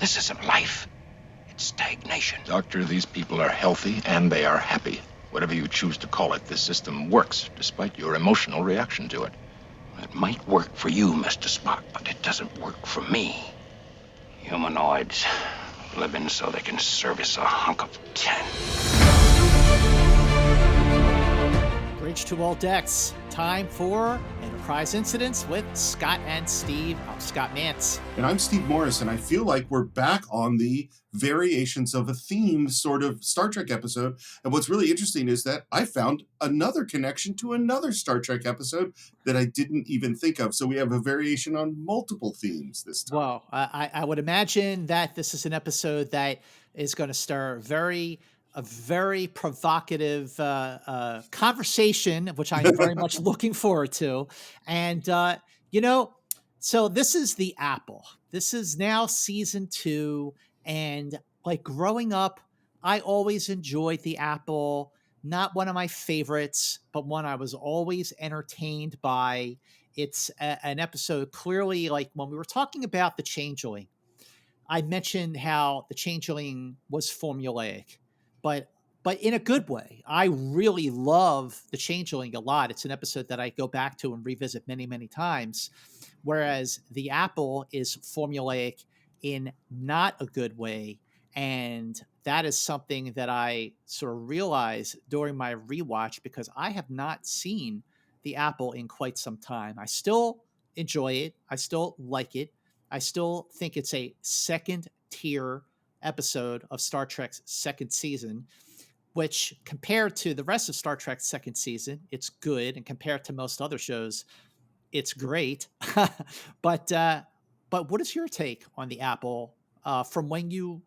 This isn't life. It's stagnation. Doctor, these people are healthy and they are happy. Whatever you choose to call it, this system works, despite your emotional reaction to it. It might work for you, Mr. Spock, but it doesn't work for me. Humanoids living so they can service a hunk of tin. Bridge to all decks. Time for Enterprise Incidents with Scott and Steve. I'm Scott Mantz. And I'm Steve Morris, and I feel like we're back on the variations of a theme sort of Star Trek episode. And what's really interesting is that I found another connection to another Star Trek episode that I didn't even think of. So we have a variation on multiple themes this time. Well, I would imagine that this is an episode that is going to stir a very provocative conversation, which I'm very much looking forward to. And, so this is the Apple. This is now season 2. And like growing up, I always enjoyed the Apple. Not one of my favorites, but one I was always entertained by. It's an episode clearly like when we were talking about the Changeling, I mentioned how the Changeling was formulaic, but in a good way. I really love the Changeling a lot. It's an episode that I go back to and revisit many, many times. Whereas the Apple is formulaic in not a good way. And that is something that I sort of realized during my rewatch because I have not seen the Apple in quite some time. I still enjoy it. I still like it. I still think it's a second tier episode of Star Trek's second season, which compared to the rest of Star Trek's second season, it's good. And compared to most other shows, it's great. But what is your take on the Apple from when you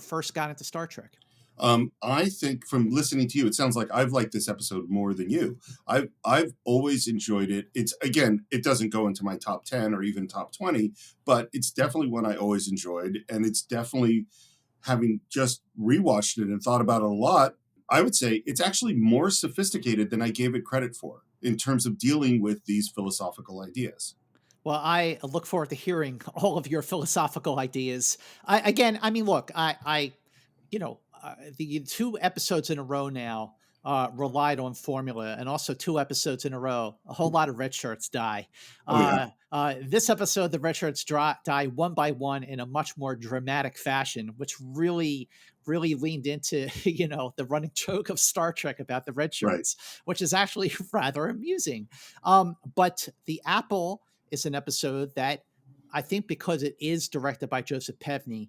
first got into Star Trek? I think from listening to you, it sounds like I've liked this episode more than you. I've always enjoyed it. It doesn't go into my top 10 or even top 20, but it's definitely one I always enjoyed. And it's definitely, having just rewatched it and thought about it a lot, I would say it's actually more sophisticated than I gave it credit for in terms of dealing with these philosophical ideas. Well, I look forward to hearing all of your philosophical ideas. The 2 episodes in a row now relied on formula, and also 2 episodes in a row, a whole lot of red shirts die. This episode, the red shirts die one by one in a much more dramatic fashion, which really leaned into, the running joke of Star Trek about the red shirts, right, which is actually rather amusing. But the Apple is an episode that I think, because it is directed by Joseph Pevney,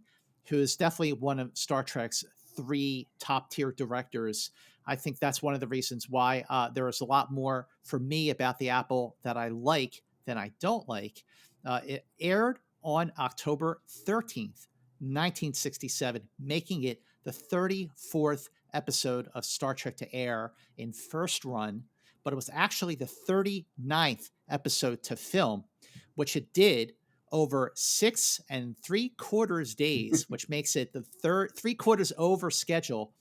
who is definitely one of Star Trek's 3 top tier directors. I think that's one of the reasons why there is a lot more for me about the Apple that I like than I don't like. It aired on October 13th, 1967, making it the 34th episode of Star Trek to air in first run, but it was actually the 39th episode to film, which it did over 6 3/4 days, which makes it the 3/4 over schedule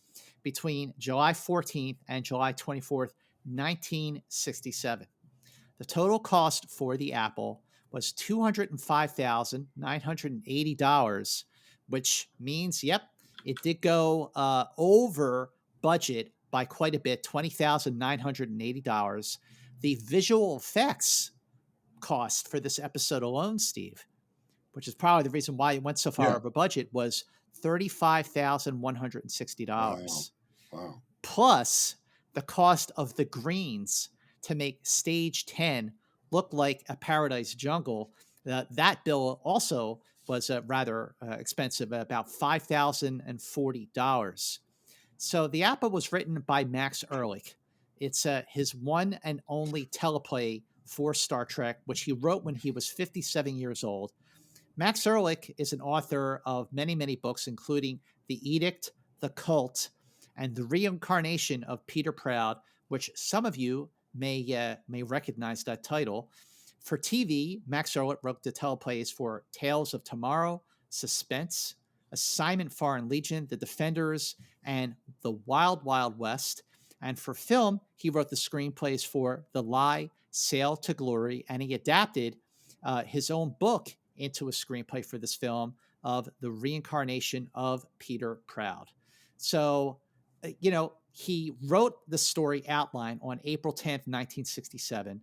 between July 14th and July 24th, 1967. The total cost for the Apple was $205,980, which means, it did go over budget by quite a bit, $20,980. The visual effects cost for this episode alone, Steve, which is probably the reason why it went so far over budget, was $35,160. Wow. Plus the cost of the greens to make stage 10 look like a paradise jungle. That bill also was rather expensive, about $5,040. So the Apple was written by Max Ehrlich. It's his one and only teleplay for Star Trek, which he wrote when he was 57 years old. Max Ehrlich is an author of many, many books, including The Edict, The Cult, and The Reincarnation of Peter Proud, which some of you may recognize that title. For TV, Max Ehrlich wrote the teleplays for Tales of Tomorrow, Suspense, Assignment Foreign Legion, The Defenders, and The Wild Wild West. And for film, he wrote the screenplays for The Lie, Sail to Glory, and he adapted his own book into a screenplay for this film, of the reincarnation of Peter Proud. So, he wrote the story outline on April 10th, 1967.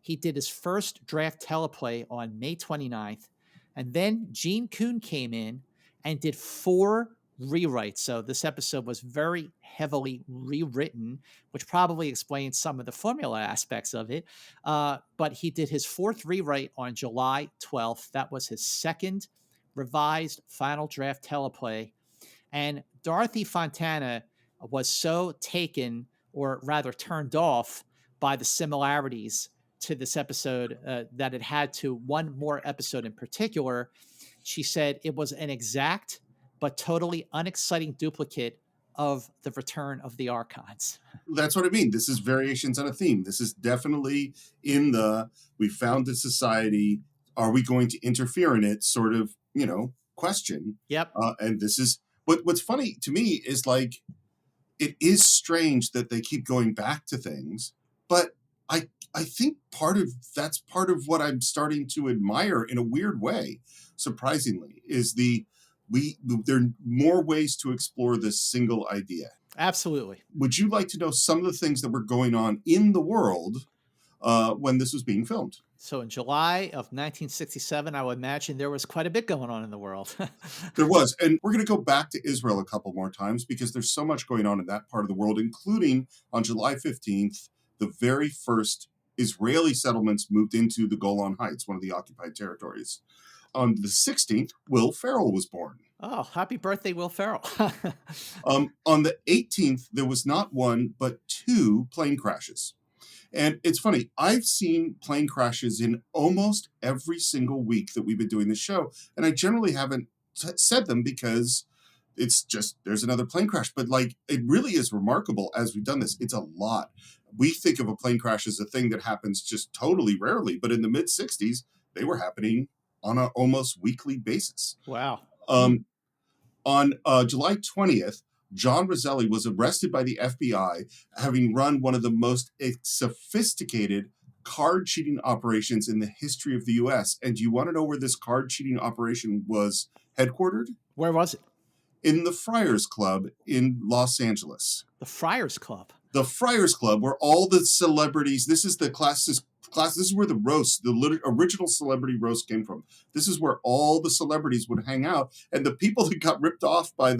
He did his first draft teleplay on May 29th. And then Gene Kuhn came in and did 4 rewrites. So this episode was very heavily rewritten, which probably explains some of the formula aspects of it. But he did his 4th rewrite on July 12th. That was his second revised final draft teleplay. And Dorothy Fontana was so taken, or rather turned off, by the similarities to this episode that it had to one more episode in particular. She said it was an exact but totally unexciting duplicate of the Return of the Archons. That's what I mean. This is variations on a theme. This is definitely in the we found a society. Are we going to interfere in it? Sort of, question. Yep. And this is what's funny to me is like it is strange that they keep going back to things, but I think that's part of what I'm starting to admire in a weird way, surprisingly, is there are more ways to explore this single idea. Absolutely. Would you like to know some of the things that were going on in the world when this was being filmed? So in July of 1967, I would imagine there was quite a bit going on in the world. There was. And we're going to go back to Israel a couple more times because there's so much going on in that part of the world, including on July 15th, the very first Israeli settlements moved into the Golan Heights, one of the occupied territories. On the 16th, Will Ferrell was born. Oh, happy birthday, Will Ferrell. On the 18th, there was not one, but 2 plane crashes. And it's funny, I've seen plane crashes in almost every single week that we've been doing this show. And I generally haven't said them because it's just, there's another plane crash. But like, it really is remarkable as we've done this. It's a lot. We think of a plane crash as a thing that happens just totally rarely. But in the mid 60s, they were happening on an almost weekly basis. Wow. On July 20th, John Roselli was arrested by the FBI, having run one of the most sophisticated card cheating operations in the history of the U.S. And do you want to know where this card cheating operation was headquartered? Where was it? In the Friars Club in Los Angeles. The Friars Club? The Friars Club, where all the celebrities, this is the class, this is where the original celebrity roast came from. This is where all the celebrities would hang out. And the people that got ripped off by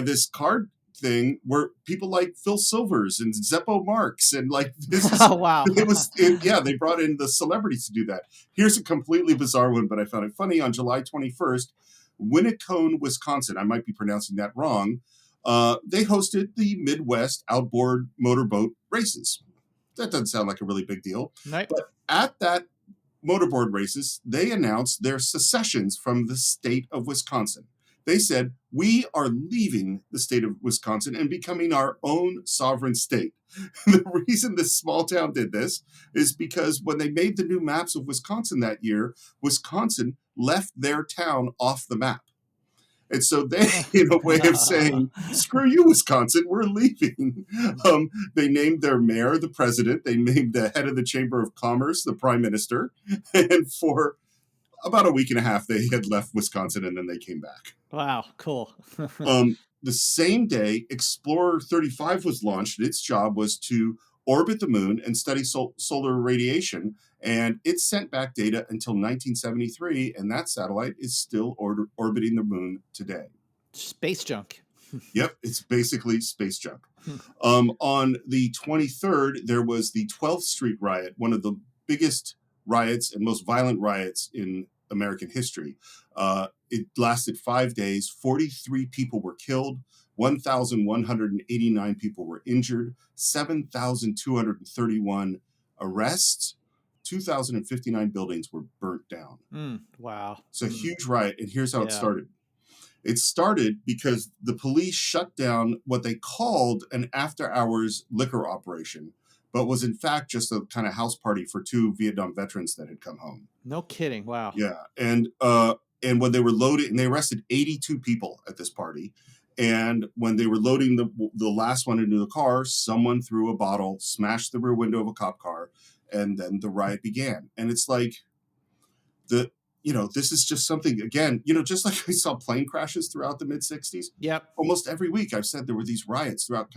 this card thing were people like Phil Silvers and Zeppo Marx. And like, this is, oh, wow. They brought in the celebrities to do that. Here's a completely bizarre one, but I found it funny. On July 21st, Winnicone, Wisconsin, I might be pronouncing that wrong, they hosted the Midwest outboard motorboat races. That doesn't sound like a really big deal. Right. But at that motorboard races, they announced their secessions from the state of Wisconsin. They said, we are leaving the state of Wisconsin and becoming our own sovereign state. The reason this small town did this is because when they made the new maps of Wisconsin that year, Wisconsin left their town off the map. And so they, in a way of saying, screw you, Wisconsin, we're leaving. They named their mayor the president. They named the head of the Chamber of Commerce the prime minister. And for about a week and a half, they had left Wisconsin and then they came back. Wow, cool. The same day, Explorer 35 was launched. Its job was to orbit the moon and study solar radiation. And it sent back data until 1973. And that satellite is still orbiting the moon today. Space junk. Yep, it's basically space junk. On the 23rd, there was the 12th Street riot, one of the biggest riots and most violent riots in American history. It lasted 5 days. 43 people were killed. 1,189 people were injured. 7,231 arrests. 2,059 buildings were burnt down. Wow. It's a huge riot. And here's how it started. It started because the police shut down what they called an after-hours liquor operation, but was in fact just a kind of house party for 2 Vietnam veterans that had come home. No kidding. Wow. Yeah. And when they were loaded, and they arrested 82 people at this party. And when they were loading the last one into the car, someone threw a bottle, smashed the rear window of a cop car, and then the riot began. And it's like this is just something, again, just like I saw plane crashes throughout the mid 60s. Yep. Almost every week I've said there were these riots throughout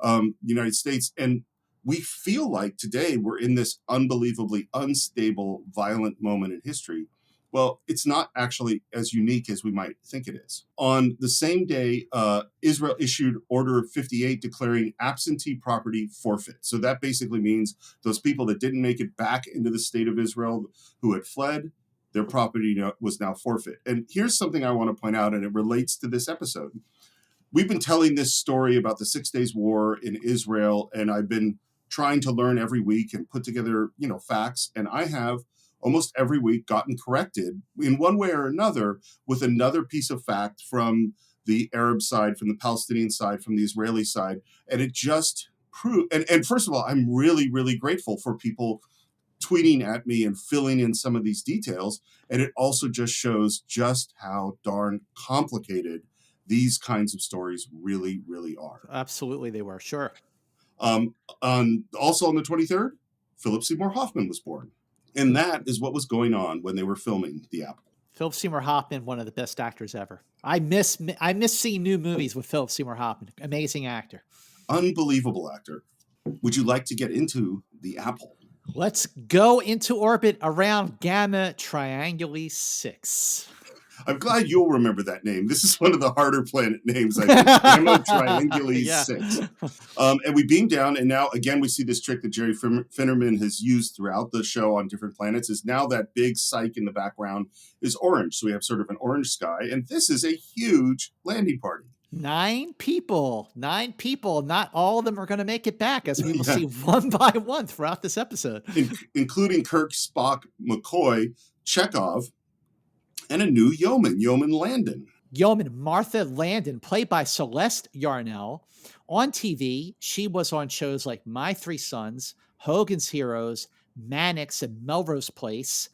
the United States. And we feel like today we're in this unbelievably unstable, violent moment in history. Well, it's not actually as unique as we might think it is. On the same day, Israel issued Order 58 declaring absentee property forfeit. So that basically means those people that didn't make it back into the state of Israel who had fled, their property was now forfeit. And here's something I want to point out, and it relates to this episode. We've been telling this story about the 6 Days War in Israel, and I've been trying to learn every week and put together, facts. And I have almost every week gotten corrected in one way or another with another piece of fact from the Arab side, from the Palestinian side, from the Israeli side. And it just proved, and first of all, I'm really, really grateful for people tweeting at me and filling in some of these details. And it also just shows just how darn complicated these kinds of stories really, really are. Absolutely, they were. Sure. Also on the 23rd, Philip Seymour Hoffman was born. And that is what was going on when they were filming The Apple. Philip Seymour Hoffman, one of the best actors ever. I miss seeing new movies with Philip Seymour Hoffman. Amazing actor. Unbelievable actor. Would you like to get into The Apple? Let's go into orbit around Gamma Trianguli VI. I'm glad you'll remember that name. This is one of the harder planet names, I think. Gamma Trianguli VI. And we beam down, and now, again, we see this trick that Jerry Finnerman has used throughout the show on different planets, is now that big psych in the background is orange. So we have sort of an orange sky, and this is a huge landing party. 9 people. Not all of them are going to make it back, as we will see one by one throughout this episode. Including Kirk, Spock, McCoy, Chekhov, and a new yeoman Landon. Yeoman Martha Landon, played by Celeste Yarnell. On TV, she was on shows like My Three Sons, Hogan's Heroes, Mannix, and Melrose Place.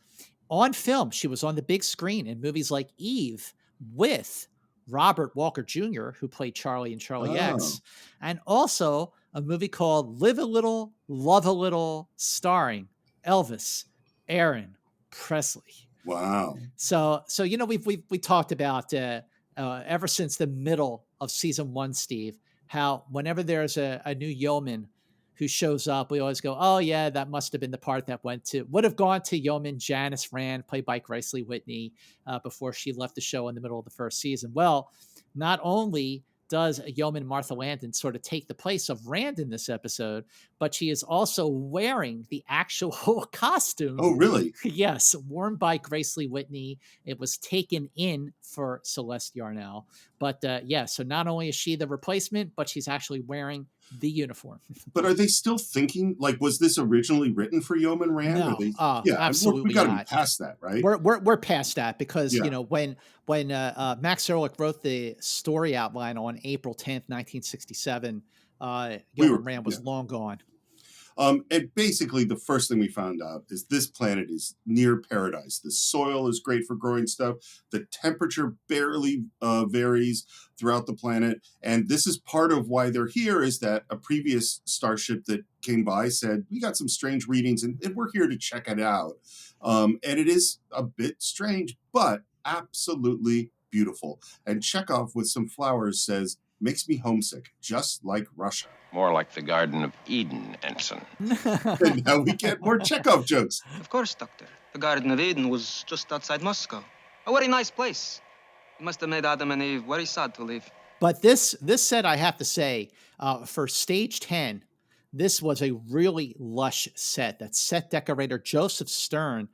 On film, she was on the big screen in movies like Eve with Robert Walker Jr., who played Charlie in Charlie X, and also a movie called Live a Little, Love a Little, starring Elvis Aaron Presley. Wow. So we talked about ever since the middle of season 1, Steve, how whenever there's a new yeoman who shows up, we always go, oh yeah, that must have been the part that would have gone to yeoman Janice Rand, played by Grace Lee Whitney, before she left the show in the middle of the first season. Well, not only does yeoman Martha Landon sort of take the place of Rand in this episode, but she is also wearing the actual costume. Oh, really? Yes, worn by Grace Lee Whitney. It was taken in for Celeste Yarnell. But so not only is she the replacement, but she's actually wearing the uniform. But are they still thinking, like, was this originally written for Yeoman Rand? No, absolutely we got to not. be past that, right? We're past that because when Max Ehrlich wrote the story outline on April 10th, 1967, Yeoman Rand was long gone. And basically, the first thing we found out is this planet is near paradise. The soil is great for growing stuff. The temperature barely varies throughout the planet. And this is part of why they're here, is that a previous starship that came by said, we got some strange readings and we're here to check it out. And it is a bit strange, but absolutely beautiful. And Chekhov with some flowers says, makes me homesick, just like Russia. More like the Garden of Eden, Ensign. And now we get more Chekhov jokes. Of course, Doctor. The Garden of Eden was just outside Moscow. A very nice place. It must have made Adam and Eve very sad to leave. But this set, I have to say, for stage 10, this was a really lush set. That set decorator, Joseph Stern,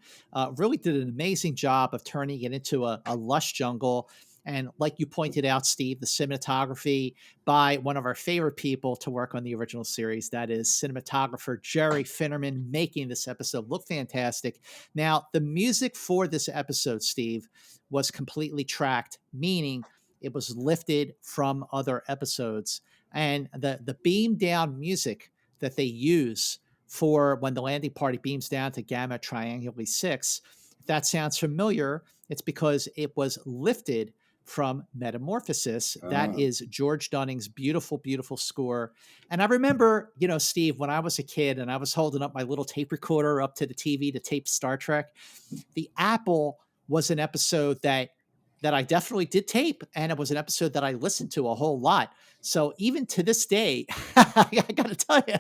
really did an amazing job of turning it into a lush jungle. And like you pointed out, Steve, the cinematography by one of our favorite people to work on the original series, that is cinematographer Jerry Finnerman, making this episode look fantastic. Now, the music for this episode, Steve, was completely tracked, meaning it was lifted from other episodes. And the beam down music that they use for when the landing party beams down to Gamma Trianguli VI, if that sounds familiar, it's because it was lifted from Metamorphosis. That is George Dunning's beautiful, beautiful score. And I remember, Steve, when I was a kid and I was holding up my little tape recorder up to the TV to tape Star Trek, the Apple was an episode that I definitely did tape, and it was an episode that I listened to a whole lot. So even to this day, I got to tell you,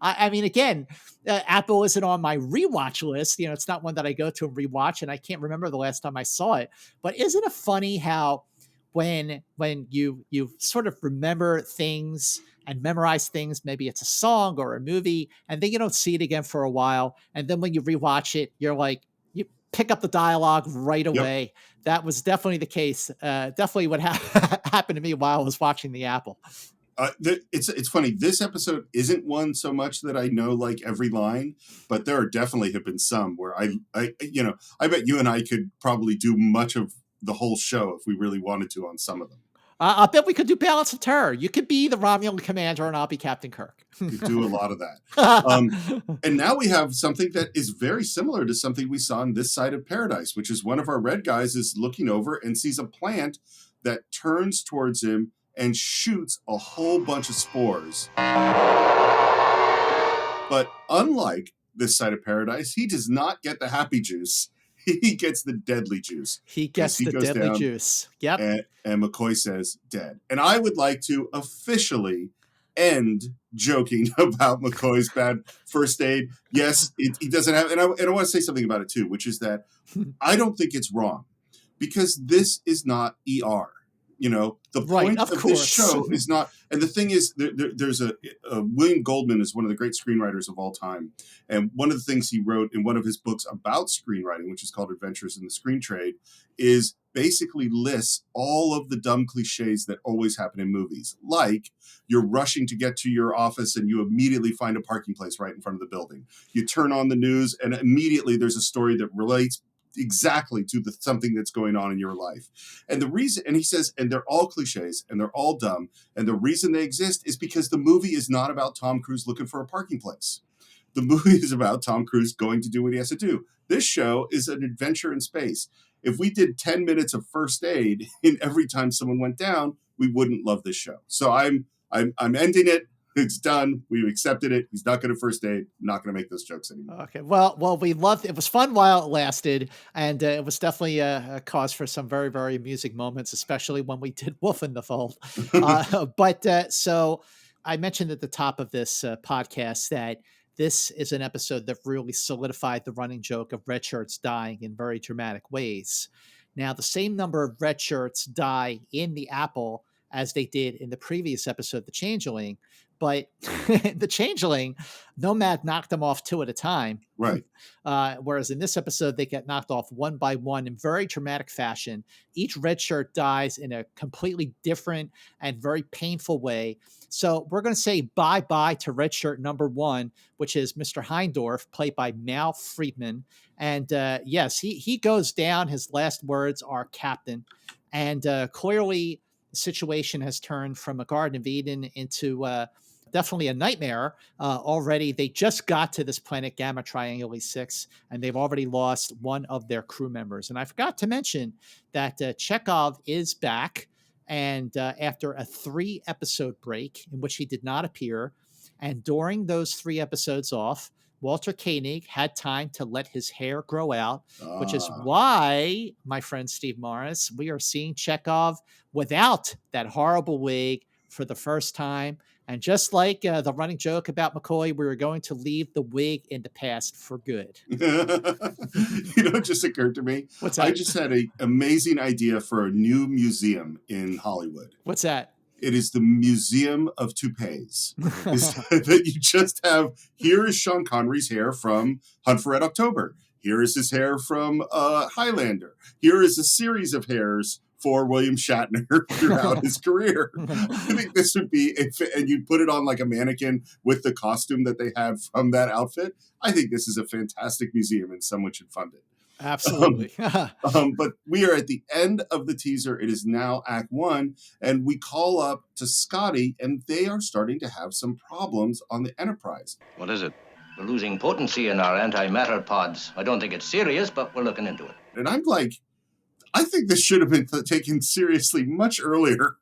I mean, again, Apple isn't on my rewatch list. You know, it's not one that I go to and rewatch, and I can't remember the last time I saw it. But isn't it funny how when you sort of remember things and memorize things, maybe it's a song or a movie, and then you don't see it again for a while, and then when you rewatch it, you're like, you pick up the dialogue right Yep. away. That was definitely the case. Definitely what happened to me while I was watching the Apple. It's funny. This episode isn't one so much that I know like every line, but there are definitely have been some where I bet you and I could probably do much of the whole show if we really wanted to on some of them. I bet we could do Balance of Terror. You could be the Romulan commander, and I'll be Captain Kirk. Could do a lot of that. And now we have something that is very similar to something we saw on this side of paradise, which is one of our red guys is looking over and sees a plant that turns towards him and shoots a whole bunch of spores. But unlike this side of paradise, he does not get the happy juice. He gets the deadly juice. He gets the deadly juice. Yep. And McCoy says, dead. And I would like to officially end joking about McCoy's bad first aid. Yes, he doesn't have, and I want to say something about it too, which is that I don't think it's wrong because this is not ER. You know, the point of this show is not, and the thing is, there's a William Goldman is one of the great screenwriters of all time. And one of the things he wrote in one of his books about screenwriting, which is called Adventures in the Screen Trade, is basically lists all of the dumb cliches that always happen in movies. Like you're rushing to get to your office and you immediately find a parking place right in front of the building. You turn on the news and immediately there's a story that relates exactly to something that's going on in your life. And the reason, and he says, and they're all cliches and they're all dumb. And the reason they exist is because the movie is not about Tom Cruise looking for a parking place. The movie is about Tom Cruise going to do what he has to do. This show is an adventure in space. If we did 10 minutes of first aid in every time someone went down, we wouldn't love this show. So I'm ending it. It's done. We've accepted it. He's not going to first aid. Not going to make those jokes anymore. Okay. Well, we loved it. It was fun while it lasted. And it was definitely a cause for some very, very amusing moments, especially when we did Wolf in the Fold. So I mentioned at the top of this podcast that this is an episode that really solidified the running joke of red shirts dying in very dramatic ways. Now, the same number of red shirts die in the Apple as they did in the previous episode, The Changeling. But the Changeling, Nomad knocked them off 2 at a time. Right. Whereas in this episode, they get knocked off 1 by 1 in very dramatic fashion. Each red shirt dies in a completely different and very painful way. So we're going to say bye-bye to red shirt number 1, which is Mr. Heindorf, played by Mal Friedman. And yes, he goes down. His last words are Captain. And clearly the situation has turned from a Garden of Eden into definitely a nightmare already. They just got to this planet Gamma Trianguli VI, and they've already lost one of their crew members. And I forgot to mention that Chekhov is back, and after a 3-episode break in which he did not appear, and during those 3 episodes off, Walter Koenig had time to let his hair grow out, which is why, my friend Steve Morris, we are seeing Chekhov without that horrible wig for the first time. And just like the running joke about McCoy, we were going to leave the wig in the past for good. You know, it just occurred to me. What's that? I just had an amazing idea for a new museum in Hollywood. What's that? It is the Museum of Toupees. That you just have, here is Sean Connery's hair from Hunt for Red October. Here is his hair from Highlander. Here is a series of hairs for William Shatner throughout his career. I think this would be, and you put it on like a mannequin with the costume that they had from that outfit. I think this is a fantastic museum and someone should fund it. Absolutely. But we are at the end of the teaser. It is now Act 1, and we call up to Scotty, and they are starting to have some problems on the Enterprise. What is it? We're losing potency in our antimatter pods. I don't think it's serious, but we're looking into it. And I'm like, I think this should have been taken seriously much earlier.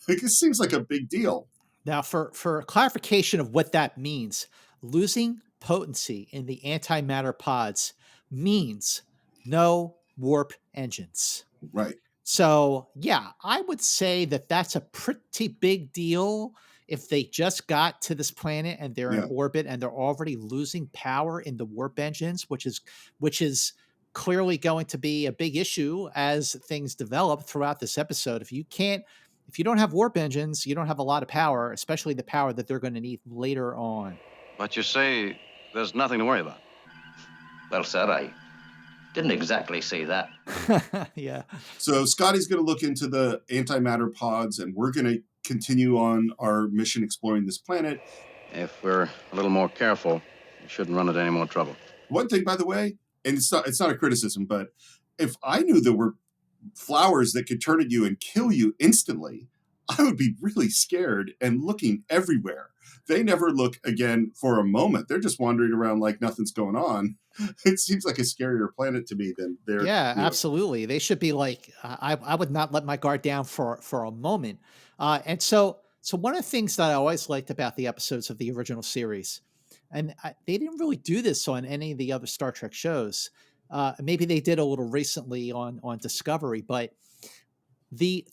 Like, it seems like a big deal. Now, for clarification of what that means, losing potency in the antimatter pods means no warp engines. Right. So, yeah, I would say that that's a pretty big deal if they just got to this planet and they're in Yeah. orbit and they're already losing power in the warp engines, which is clearly going to be a big issue as things develop throughout this episode. If you don't have warp engines, you don't have a lot of power, especially the power that they're going to need later on. But you say there's nothing to worry about. Well, sir, I didn't exactly say that. Yeah. So Scotty's going to look into the antimatter pods, and we're going to continue on our mission exploring this planet. If we're a little more careful, we shouldn't run into any more trouble. One thing, by the way, and it's not a criticism, but if I knew there were flowers that could turn at you and kill you instantly, I would be really scared and looking everywhere. They never look again for a moment. They're just wandering around like nothing's going on. It seems like a scarier planet to me than they're. Yeah, absolutely. They should be like, I would not let my guard down for a moment. And so one of the things that I always liked about the episodes of the original series, and they didn't really do this on any of the other Star Trek shows. Maybe they did a little recently on Discovery, but the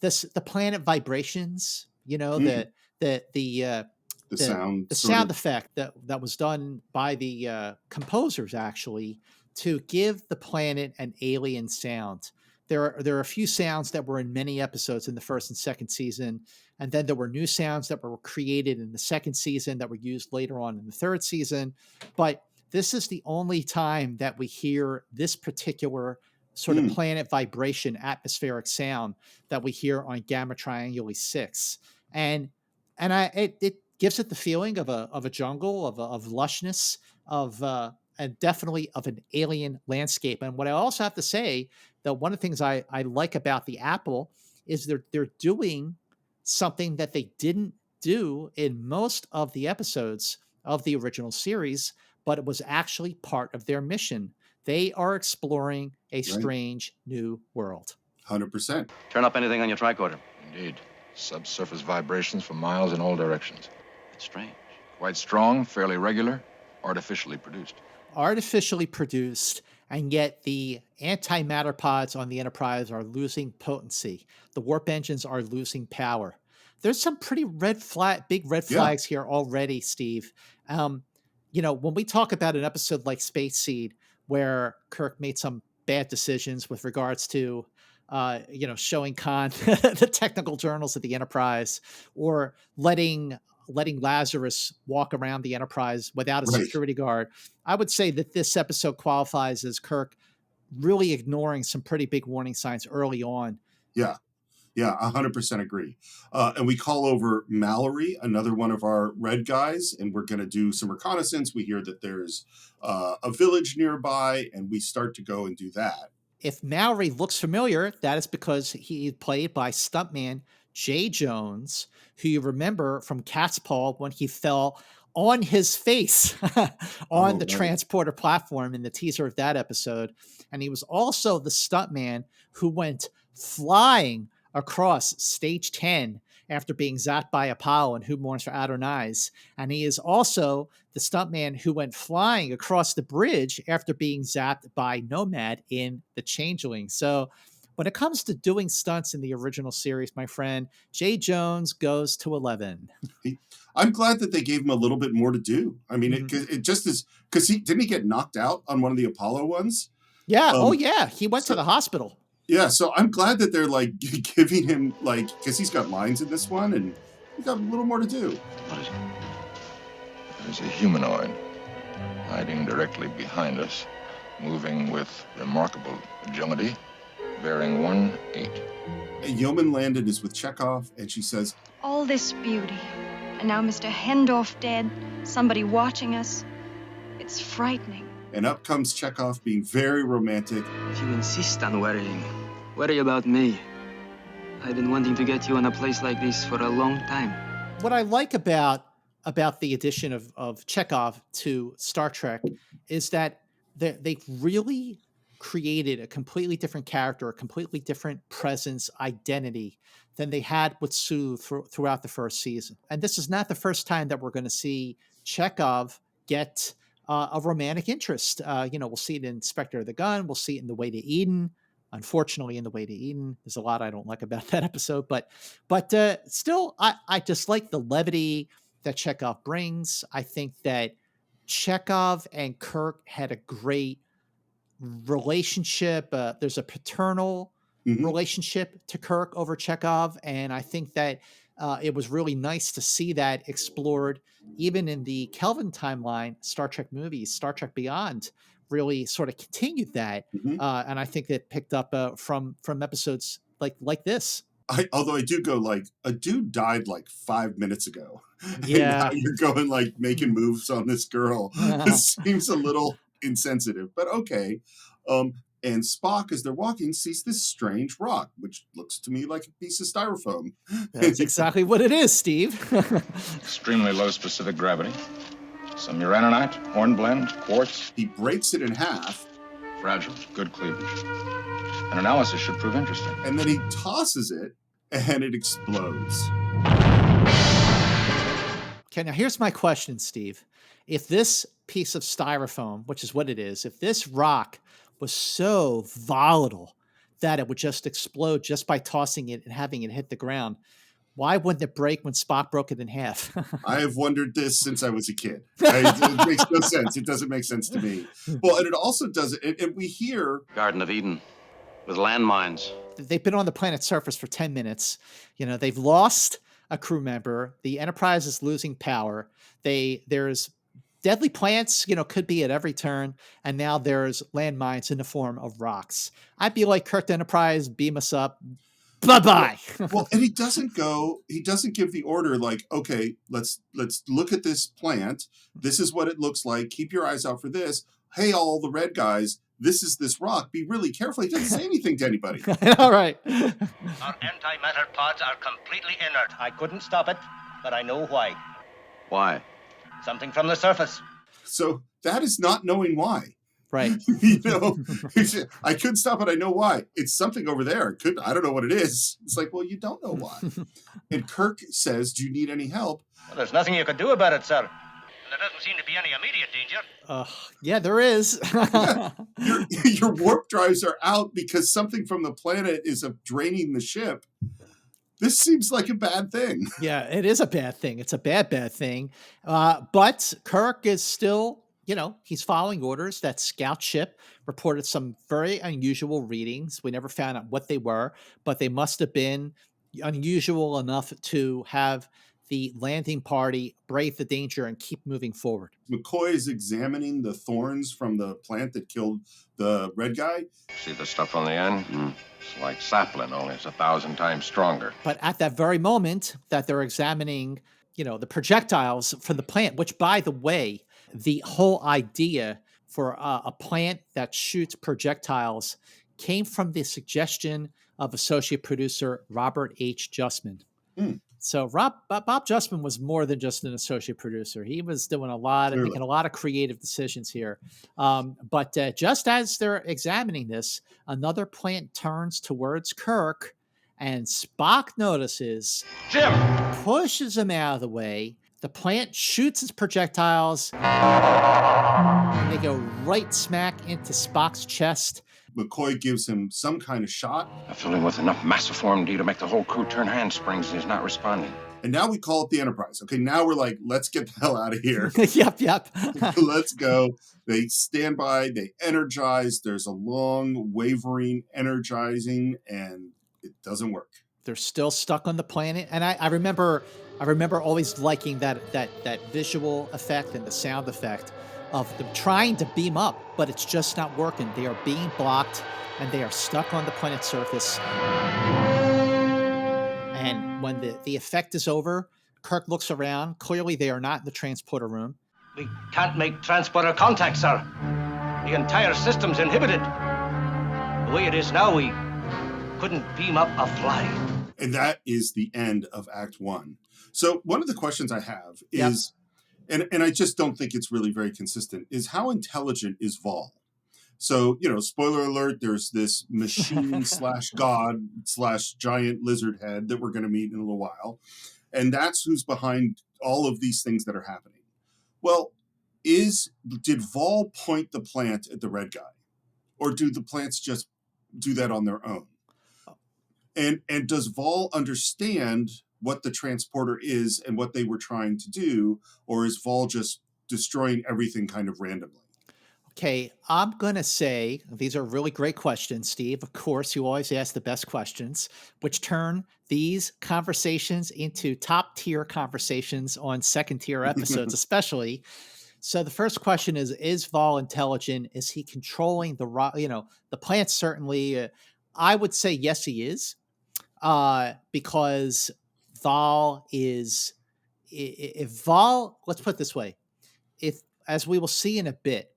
planet vibrations, the sound sound effect that was done by the composers actually to give the planet an alien sound. There are a few sounds that were in many episodes in the first and second season, and then there were new sounds that were created in the second season that were used later on in the third season. But this is the only time that we hear this particular sort of planet vibration, atmospheric sound that we hear on Gamma Trianguli VI. And it gives it the feeling of a jungle, of lushness, and definitely of an alien landscape. And what I also have to say, that one of the things I like about the Apple is they're doing something that they didn't do in most of the episodes of the original series, but it was actually part of their mission. They are exploring a strange new world. 100%. Turn up anything on your tricorder. Indeed. Subsurface vibrations for miles in all directions. It's strange. Quite strong, fairly regular, artificially produced. Artificially produced, and yet the antimatter pods on the Enterprise are losing potency. The warp engines are losing power. There's some pretty big red flags here already, Steve. When we talk about an episode like Space Seed, where Kirk made some bad decisions with regards to, showing Khan the technical journals of the Enterprise, or letting Lazarus walk around the Enterprise without a security guard. I would say that this episode qualifies as Kirk really ignoring some pretty big warning signs early on. Yeah. Yeah, 100% agree. And we call over Mallory, another one of our red guys, and we're going to do some reconnaissance. We hear that there's a village nearby, and we start to go and do that. If Mallory looks familiar, that is because he is played by stuntman Jay Jones, who you remember from Cat's Paw when he fell on his face on the transporter platform in the teaser of that episode. And he was also the stuntman who went flying across stage 10 after being zapped by Apollo and Who Mourns for Adonais. And he is also the stuntman who went flying across the bridge after being zapped by Nomad in The Changeling. So when it comes to doing stunts in the original series, my friend, Jay Jones goes to 11. I'm glad that they gave him a little bit more to do. I mean, it just is, because didn't he get knocked out on one of the Apollo ones? Yeah. He went to the hospital. Yeah, so I'm glad that they're like giving him, like, because he's got lines in this one and he's got a little more to do. What is it? There's a humanoid hiding directly behind us, moving with remarkable agility, bearing 1-8. And Yeoman Landon is with Chekhov, and she says, all this beauty, and now Mr. Hendorf dead, somebody watching us. It's frightening. And up comes Chekhov being very romantic. If you insist on worrying, worry about me. I've been wanting to get you in a place like this for a long time. What I like about the addition of Chekhov to Star Trek is that they really created a completely different character, a completely different presence, identity than they had with Sue throughout the first season. And this is not the first time that we're going to see Chekhov get a romantic interest. We'll see it in Spectre of the Gun. We'll see it in The Way to Eden. unfortunately, in The Way to Eden. There's a lot I don't like about that episode, but still, I just like the levity that Chekhov brings. I think that Chekhov and Kirk had a great relationship. There's a paternal Mhm. relationship to Kirk over Chekhov, and I think that it was really nice to see that explored even in the Kelvin timeline. Star Trek movies, Star Trek Beyond, really sort of continued that, Mhm. and I think that picked up from episodes like this. Although I do go like, a dude died like 5 minutes ago, and now Yeah. you're going like making moves on this girl. This seems a little insensitive, but okay. Um, and Spock, as they're walking, sees this strange rock, which looks to me like a piece of styrofoam. That's exactly what it is, Steve. Extremely low specific gravity. Some uraninite, hornblende, quartz. He breaks it in half, Fragile, good cleavage. An analysis should prove interesting. and then he tosses it, and it explodes. Okay, now here's my question, Steve. If this piece of styrofoam, which is what it is, if this rock was so volatile that it would just explode just by tossing it and having it hit the ground, why wouldn't it break when Spock broke it in half? I have wondered this since I was a kid. It makes no sense. It doesn't make sense to me. Well, and it also doesn't, and we hear Garden of Eden with landmines. They've been on the planet's surface for 10 minutes. They've lost a crew member. The Enterprise is losing power. There's deadly plants, could be at every turn. And now there's landmines in the form of rocks. I'd be like, Kirk, Enterprise, beam us up. Bye-bye. Well, and he doesn't give the order like, okay, let's look at this plant. This is what it looks like. Keep your eyes out for this. Hey, all the red guys, this is this rock. Be really careful. He doesn't say anything to anybody. All right. Our antimatter pods are completely inert. I couldn't stop it, but I know why. Why? Something from the surface. So that is not knowing why. Right. I couldn't stop it. I know why. It's something over there. I don't know what it is. It's like, well, you don't know why. And Kirk says, do you need any help? Well, there's nothing you could do about it, sir. And there doesn't seem to be any immediate danger. Yeah, there is. Your warp drives are out because something from the planet is draining the ship. This seems like a bad thing. Yeah, it is a bad thing. It's a bad thing. But Kirk is still, he's following orders. That scout ship reported some very unusual readings. We never found out what they were, but they must have been unusual enough to have the landing party brave the danger and keep moving forward. McCoy is examining the thorns from the plant that killed the red guy. See the stuff on the end? It's like sapling, only it's 1,000 times stronger. But at that very moment that they're examining, the projectiles from the plant, which, by the way, the whole idea for a plant that shoots projectiles came from the suggestion of associate producer Robert H. Justman. So Bob Justman was more than just an associate producer. He was doing making a lot of creative decisions here. But just as they're examining this, another plant turns towards Kirk, and Spock notices, Jim! Pushes him out of the way. The plant shoots its projectiles, and they go right smack into Spock's chest. McCoy gives him some kind of shot. I filled him with enough massiform D to make the whole crew turn handsprings, and he's not responding. And now we call it the Enterprise. Okay, now we're like, let's get the hell out of here. Yep. Let's go. They stand by, they energize. There's a long, wavering, energizing, and it doesn't work. They're still stuck on the planet. And I remember always liking that visual effect and the sound effect of them trying to beam up, but it's just not working. They are being blocked, and they are stuck on the planet's surface. And when the effect is over, Kirk looks around. Clearly, they are not in the transporter room. We can't make transporter contact, sir. The entire system's inhibited. The way it is now, we couldn't beam up a fly. And that is the end of Act 1. So one of the questions I have is, and I just don't think it's really very consistent, is how intelligent is Vaal? So, spoiler alert, there's this machine / god / giant lizard head that we're going to meet in a little while. And that's who's behind all of these things that are happening. Well, did Vaal point the plant at the red guy? Or do the plants just do that on their own. And does Vaal understand what the transporter is and what they were trying to do, or is Vaal just destroying everything kind of randomly? Okay, I'm going to say these are really great questions, Steve. Of course, you always ask the best questions, which turn these conversations into top tier conversations on second tier episodes, especially. So the first question is Vaal intelligent? Is he controlling the plants? Certainly, I would say yes, he is, because Vaal is, if Vaal, let's put it this way, if, as we will see in a bit,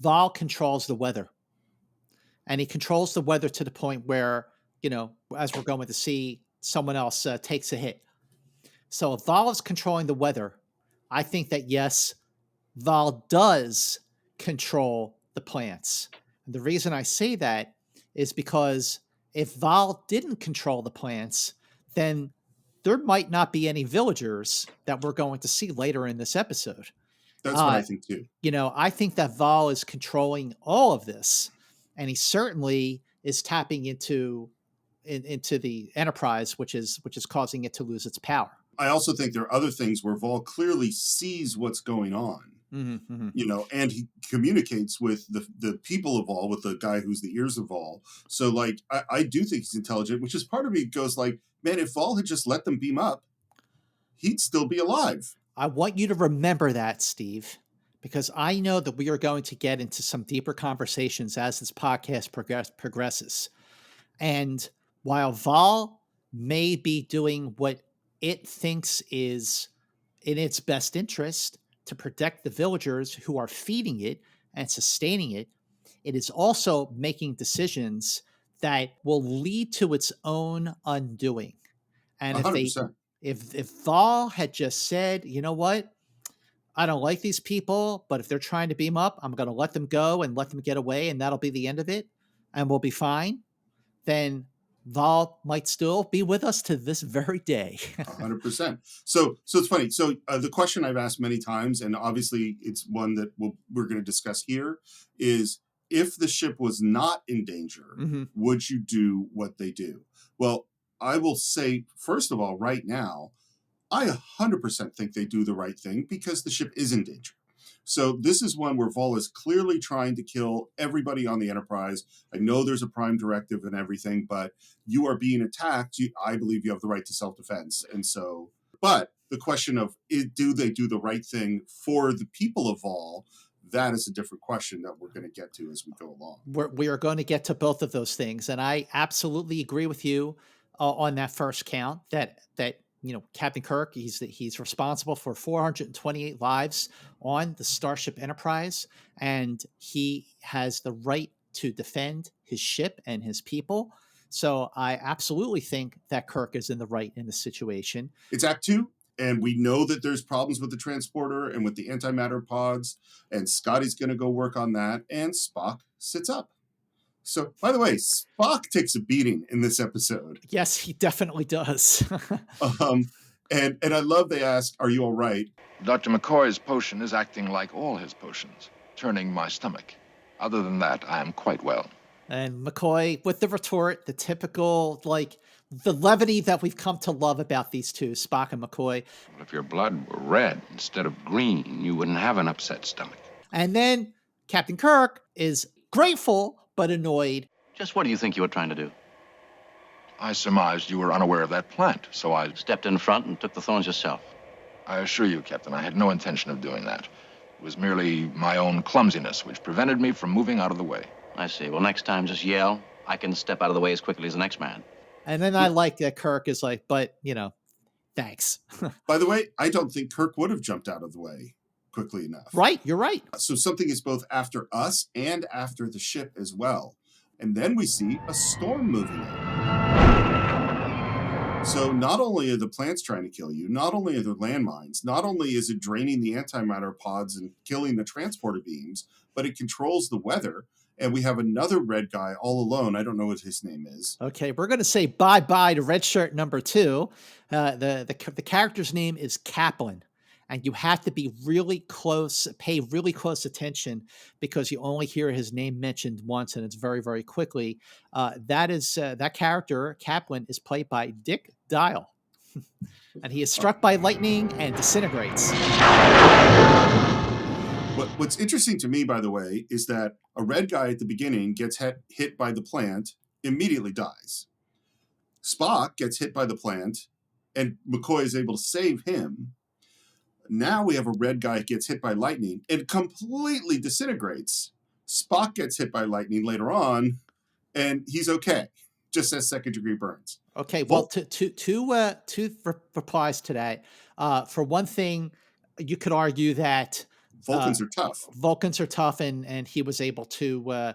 Vaal controls the weather, and he controls the weather to the point where, as we're going to see, someone else takes a hit. So if Vaal is controlling the weather, I think that yes, Vaal does control the plants. And the reason I say that is because if Vaal didn't control the plants, then there might not be any villagers that we're going to see later in this episode. That's what I think too. I think that Vaal is controlling all of this, and he certainly is tapping into the Enterprise, which is causing it to lose its power. I also think there are other things where Vaal clearly sees what's going on. And he communicates with the people of Vaal, with the guy who's the ears of Vaal. So, like, I do think he's intelligent, which is part of me goes like, man, if Vaal had just let them beam up, he'd still be alive. I want you to remember that, Steve, because I know that we are going to get into some deeper conversations as this podcast progresses. And while Vaal may be doing what it thinks is in its best interest to protect the villagers who are feeding it and sustaining it, it is also making decisions that will lead to its own undoing. And 100%. if Vaal had just said, you know what, I don't like these people, but if they're trying to beam up, I'm going to let them go and let them get away, and that'll be the end of it, and we'll be fine, then Vaal might still be with us to this very day. 100%. So it's funny. So the question I've asked many times, and obviously it's one that we're going to discuss here, is if the ship was not in danger, would you do what they do? Well, I will say, first of all, right now, I 100% think they do the right thing because the ship is in danger. So this is one where Vaal is clearly trying to kill everybody on the Enterprise. I know there's a Prime Directive and everything, but you are being attacked. I believe you have the right to self-defense. And so, but the question of do they do the right thing for the people of Vaal, that is a different question that we're going to get to as we go along. We are going to get to both of those things. And I absolutely agree with you on that first count that Captain Kirk, he's responsible for 428 lives on the Starship Enterprise, and he has the right to defend his ship and his people. So I absolutely think that Kirk is in the right in the situation. It's Act 2, and we know that there's problems with the transporter and with the antimatter pods, and Scotty's going to go work on that, and Spock sits up. So, by the way, Spock takes a beating in this episode. Yes, he definitely does. And I love they ask, are you all right? Dr. McCoy's potion is acting like all his potions, turning my stomach. Other than that, I am quite well. And McCoy with the retort, the typical, the levity that we've come to love about these two, Spock and McCoy. Well, if your blood were red instead of green, you wouldn't have an upset stomach. And then Captain Kirk is grateful but annoyed. Just what do you think you were trying to do? I surmised you were unaware of that plant, so I stepped in front and took the thorns yourself. I assure you, Captain, I had no intention of doing that. It was merely my own clumsiness which prevented me from moving out of the way. I see. Well, next time, just yell. I can step out of the way as quickly as the next man. And then I like that Kirk is like, but, thanks. By the way, I don't think Kirk would have jumped out of the way quickly enough. Right, you're right. So something is both after us and after the ship as well. And then we see a storm moving in. So not only are the plants trying to kill you, not only are there landmines, not only is it draining the antimatter pods and killing the transporter beams, but it controls the weather. And we have another red guy all alone. I don't know what his name is. Okay, we're going to say bye-bye to red shirt number 2. The character's name is Kaplan. and you have to be really close, pay really close attention because you only hear his name mentioned once, and it's very, very quickly. That character, Kaplan, is played by Dick Dial, and he is struck by lightning and disintegrates. What's interesting to me, by the way, is that a red guy at the beginning gets hit by the plant, immediately dies. Spock gets hit by the plant, and McCoy is able to save him. Now we have a red guy gets hit by lightning and completely disintegrates. Spock gets hit by lightning later on, and he's okay, just has second-degree burns. Okay, well, two replies to that. For one thing, you could argue that Vulcans are tough. Vulcans are tough, and he was able to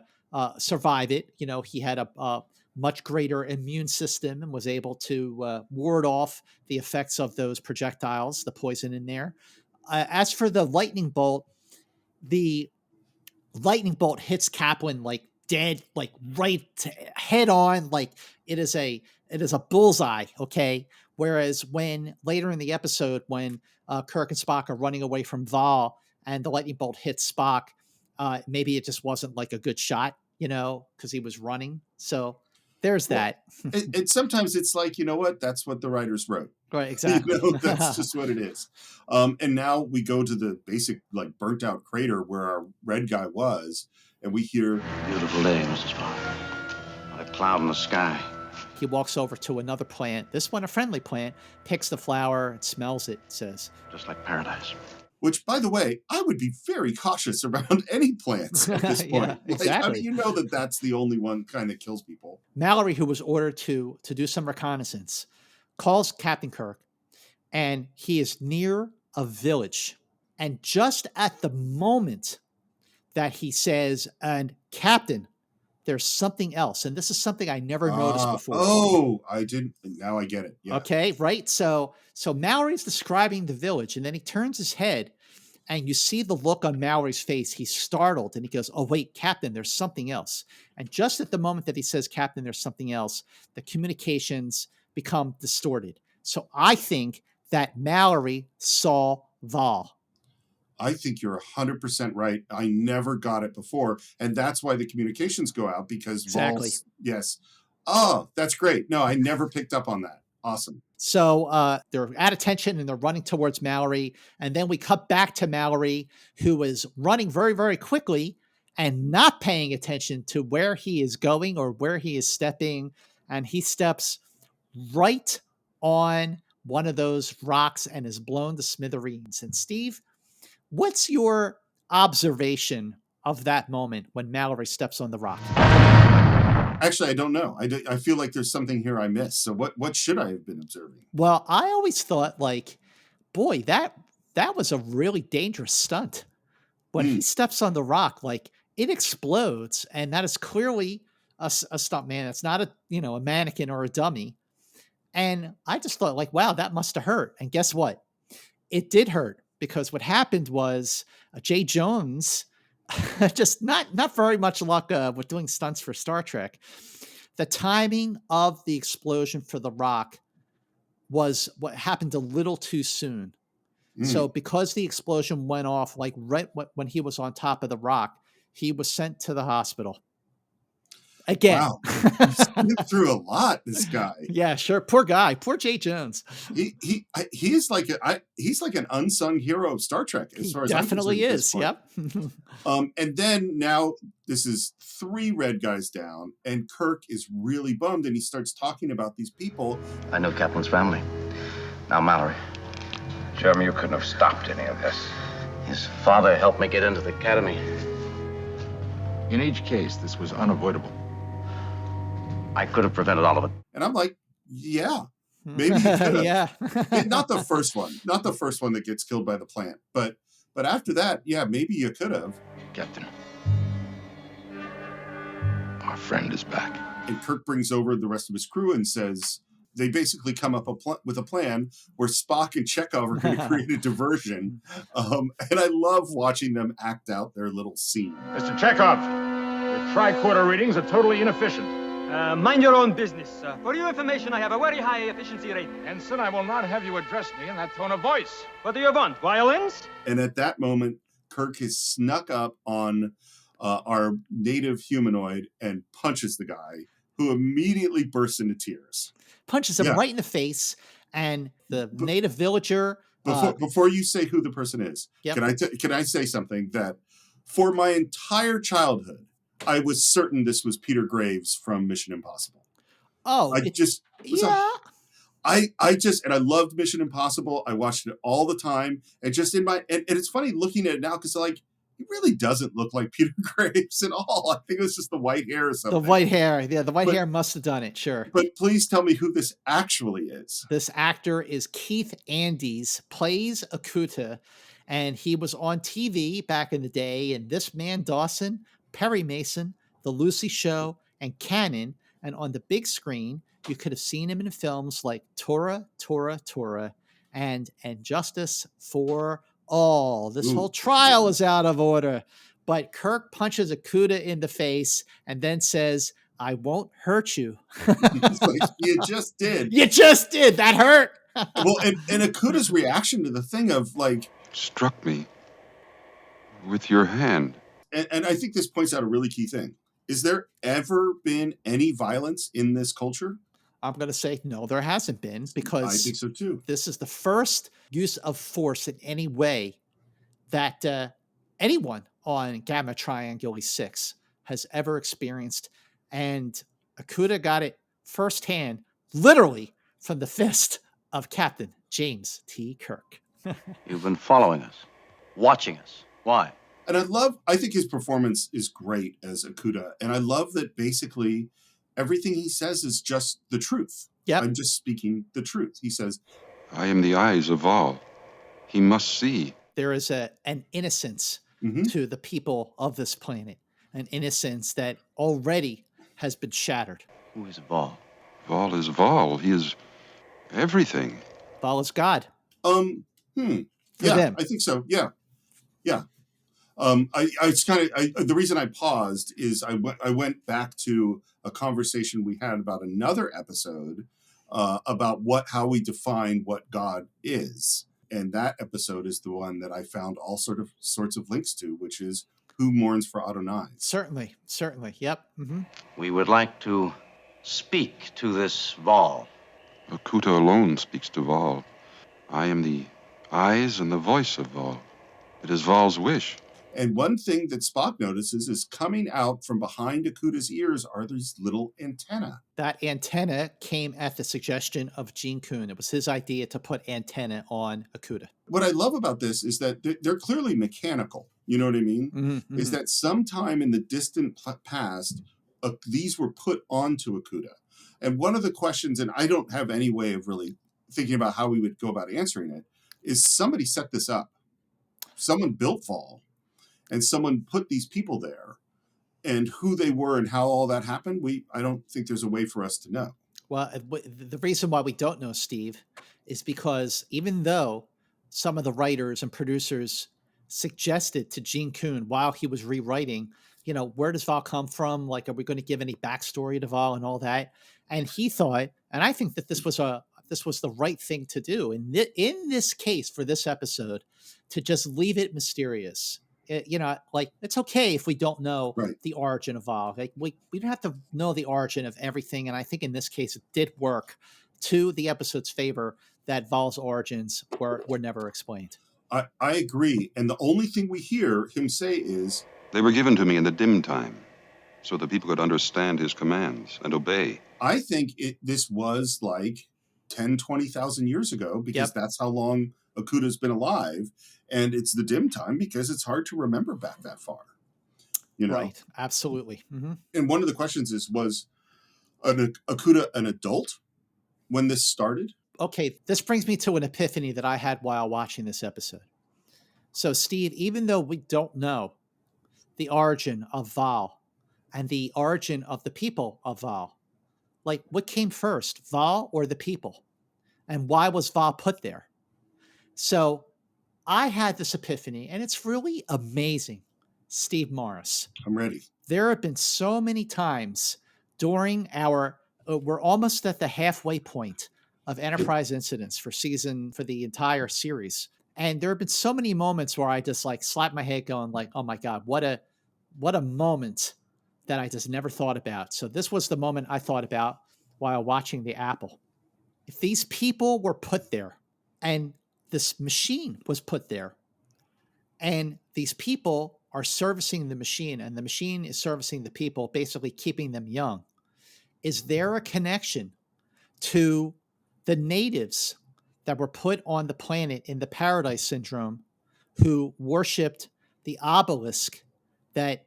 survive it. You know, he had a much greater immune system and was able to ward off the effects of those projectiles, the poison in there. As for the lightning bolt hits Kaplan like dead, like right head on, like it is a bullseye. Okay. Whereas when later in the episode, when Kirk and Spock are running away from Vaal and the lightning bolt hits Spock, maybe it just wasn't like a good shot, you know, because he was running. So there's that. And sometimes it's like, you know what? That's what the writers wrote. Right, exactly. You know, that's just what it is. And now we go to the basic, like, burnt out crater where our red guy was, and we hear, Beautiful day, Mrs. Spock. Not a cloud in the sky. He walks over to another plant. This one, a friendly plant, picks the flower, smells it, says, Just like paradise. which, by the way, I would be very cautious around any plants at this point. Yeah, exactly. Like, I mean, you know that's the only one kind of kills people. Mallory, who was ordered to do some reconnaissance, calls Captain Kirk, and he is near a village. And just at the moment that he says, and Captain, there's something else. And this is something I never noticed before. Oh, I didn't. Now I get it. Yeah. Okay, right? So Mallory's describing the village, and then he turns his head, and you see the look on Mallory's face. He's startled, and he goes, oh, wait, Captain, there's something else. And just at the moment that he says, Captain, there's something else, the communications become distorted. So I think that Mallory saw Vaal. I think you're 100% right. I never got it before. And that's why the communications go out, because Exactly. Vaal's, yes. Oh, that's great. No, I never picked up on that. Awesome. So they're at attention and they're running towards Mallory. And then we cut back to Mallory, who is running very, very quickly and not paying attention to where he is going or where he is stepping. And he steps right on one of those rocks and is blown to smithereens. And Steve, what's your observation of that moment when Mallory steps on the rock? Actually, I don't know. I feel like there's something here I missed. So what should I have been observing? Well, I always thought, like, boy, that was a really dangerous stunt. When he steps on the rock, like, it explodes, and that is clearly a stunt man. It's not a mannequin or a dummy. And I just thought, like, wow, that must have hurt. And guess what? It did hurt, because what happened was Jay Jones, just not very much luck with doing stunts for Star Trek. The timing of the explosion for the rock was what happened a little too soon. So because the explosion went off like right when he was on top of the rock, he was sent to the hospital. Again. Wow. He's been through a lot, this guy. Yeah, sure. Poor guy. Poor Jay Jones. He's like an unsung hero of Star Trek, as far as definitely I'm is. Yep. And then now this is 3 red guys down, and Kirk is really bummed, and he starts talking about these people. I know Kaplan's family. Now, Mallory. Show me you couldn't have stopped any of this. His father helped me get into the academy. In each case, this was unavoidable. I could have prevented all of it. And I'm like, yeah, maybe you could have. Yeah. Not the first one that gets killed by the plant, but after that, yeah, maybe you could have. Captain, our friend is back. And Kirk brings over the rest of his crew and says, they basically come up with a plan where Spock and Chekhov are going to create a diversion. And I love watching them act out their little scene. Mr. Chekhov, your tricorder readings are totally inefficient. Mind your own business. For your information, I have a very high efficiency rate. Ensign, I will not have you address me in that tone of voice. What do you want? Violence? And at that moment, Kirk has snuck up on our native humanoid and punches the guy, who immediately bursts into tears. Punches him right in the face, and the native villager. Before you say who the person is, yep. Can I say something that for my entire childhood, I was certain this was Peter Graves from Mission Impossible. Oh, I loved Mission Impossible. I watched it all the time, and just and it's funny looking at it now because like he really doesn't look like Peter Graves at all. I think it was just the white hair or something. The white hair, yeah, the white hair must have done it. Sure, but please tell me who this actually is. This actor is Keith Andes, plays Akuta, and he was on TV back in the day. And This Man Dawson, Perry Mason, The Lucy Show, and Cannon. And on the big screen, you could have seen him in films like Tora, Tora, Tora, and Justice for All. This whole trial is out of order. But Kirk punches Akuta in the face and then says, "I won't hurt you." Like, you just did. You just did. That hurt. Well, and Akuta's reaction to the thing of like... Struck me with your hand. And I think this points out a really key thing. Is there ever been any violence in this culture? I'm going to say no, there hasn't been, because I think so too. This is the first use of force in any way that anyone on Gamma Trianguli VI has ever experienced. And Akuta got it firsthand, literally from the fist of Captain James T. Kirk. You've been following us, watching us. Why? And I think his performance is great as Akuta. And I love that basically everything he says is just the truth. Yep. I'm just speaking the truth. He says, I am the eyes of Vaal. He must see. There is an innocence to the people of this planet, an innocence that already has been shattered. Who is Vaal? Vaal is Vaal. He is everything. Vaal is God. Yeah, them. I think so. Yeah. The reason I paused is I went back to a conversation we had about another episode about how we define what God is, and that episode is the one that I found all sorts of links to, which is who mourns for Adonai. Certainly, yep. We would like to speak to this Vaal. Akuta alone speaks to Vaal. I am the eyes and the voice of Vaal. It is Vaal's wish. And one thing that Spock notices is coming out from behind Akuta's ears are these little antennae. That antenna came at the suggestion of Gene Kuhn. It was his idea to put antenna on Akuta. What I love about this is that they're clearly mechanical. You know what I mean? Is that sometime in the distant past, these were put onto Akuta. And one of the questions, and I don't have any way of really thinking about how we would go about answering it, is somebody set this up. Someone built Vaal. And someone put these people there, and who they were and how all that happened, I don't think there's a way for us to know. Well, the reason why we don't know, Steve, is because even though some of the writers and producers suggested to Gene Kuhn while he was rewriting, where does Vaal come from? Like, are we going to give any backstory to Vaal and all that? And he thought, and I think that this was the right thing to do in this case for this episode, to just leave it mysterious. It's okay if we don't know the origin of Vaal. Like we don't have to know the origin of everything. And I think in this case, it did work to the episode's favor that Vaal's origins were never explained. I agree. And the only thing we hear him say is, they were given to me in the dim time so that people could understand his commands and obey. I think this was like 10, 20,000 years ago, because that's how long Akuta's been alive. And it's the dim time because it's hard to remember back that far. Right. Absolutely. And one of the questions was Akuta an adult when this started? Okay. This brings me to an epiphany that I had while watching this episode. So, Steve, even though we don't know the origin of Vaal and the origin of the people of Vaal, like what came first, Vaal or the people? And why was Vaal put there? So I had this epiphany, and it's really amazing, Steve Morris. I'm ready. There have been so many times during our, we're almost at the halfway point of Enterprise incidents for the entire series. And there have been so many moments where I just like slap my head going like, oh my God, what a moment that I just never thought about. So this was the moment I thought about while watching the Apple. If these people were put there and this machine was put there and these people are servicing the machine and the machine is servicing the people, basically keeping them young, is there a connection to the natives that were put on the planet in the Paradise Syndrome who worshipped the obelisk that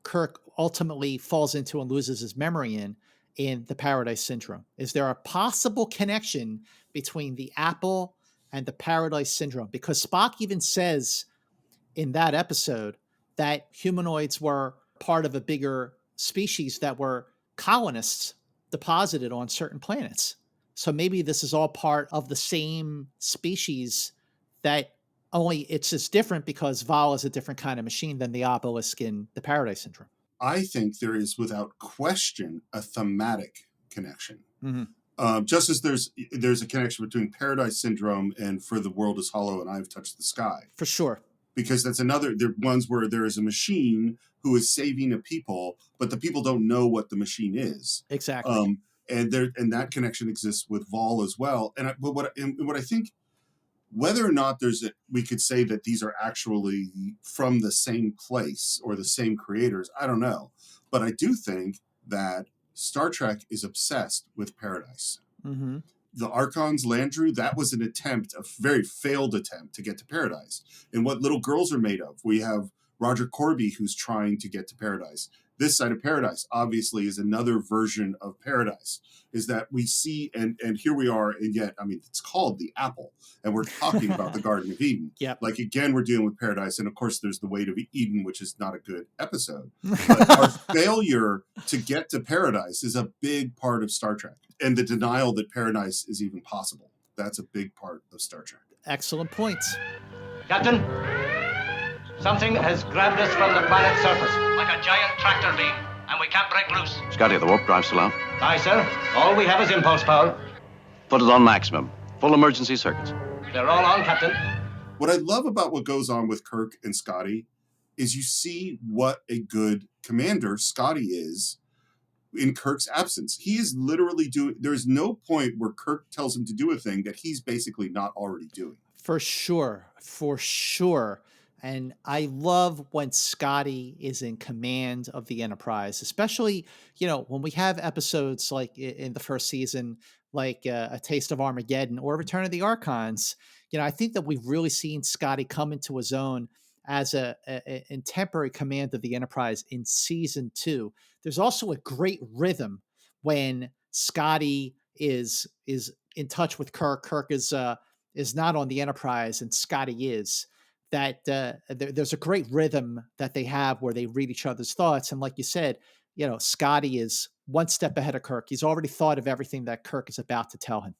Kirk ultimately falls into and loses his memory in the Paradise Syndrome? Is there a possible connection between the apple and the Paradise Syndrome? Because Spock even says in that episode that humanoids were part of a bigger species that were colonists deposited on certain planets. So maybe this is all part of the same species, that only it's just different because Vaal is a different kind of machine than the obelisk in the Paradise Syndrome. I think there is, without question, a thematic connection. Mm-hmm. Just as there's a connection between Paradise Syndrome and For the World is Hollow and I've Touched the Sky. For sure. Because that's another, there are ones where there is a machine who is saving a people, but the people don't know what the machine is. Exactly. And that connection exists with Vaal as well. And what I think, whether or not we could say that these are actually from the same place or the same creators, I don't know. But I do think that Star Trek is obsessed with paradise. Mm-hmm. The Archon's Landru, that was an attempt, a very failed attempt to get to paradise. And what little girls are made of. We have Roger Corby who's trying to get to paradise. This side of paradise, obviously, is another version of paradise, is that we see, and here we are, and yet, I mean, it's called the apple, and we're talking about the Garden of Eden. Yep. Like, again, we're dealing with paradise, and of course, there's the Weight of Eden, which is not a good episode. But our failure to get to paradise is a big part of Star Trek, and the denial that paradise is even possible. That's a big part of Star Trek. Excellent points. Captain, something has grabbed us from the planet's surface, like a giant tractor beam, and we can't break loose. Scotty, the warp drive's still out. Aye, sir. All we have is impulse power. Put it on maximum. Full emergency circuits. They're all on, Captain. What I love about what goes on with Kirk and Scotty is you see what a good commander Scotty is in Kirk's absence. He is literally doing, there's no point where Kirk tells him to do a thing that he's basically not already doing. For sure. For sure. And I love when Scotty is in command of the Enterprise, especially, when we have episodes like in the first season, like A Taste of Armageddon or Return of the Archons. I think that we've really seen Scotty come into his own as in temporary command of the Enterprise in season 2. There's also a great rhythm when Scotty is in touch with Kirk. Kirk is not on the Enterprise and Scotty is. That there's a great rhythm that they have where they read each other's thoughts. And like you said, Scotty is one step ahead of Kirk. He's already thought of everything that Kirk is about to tell him.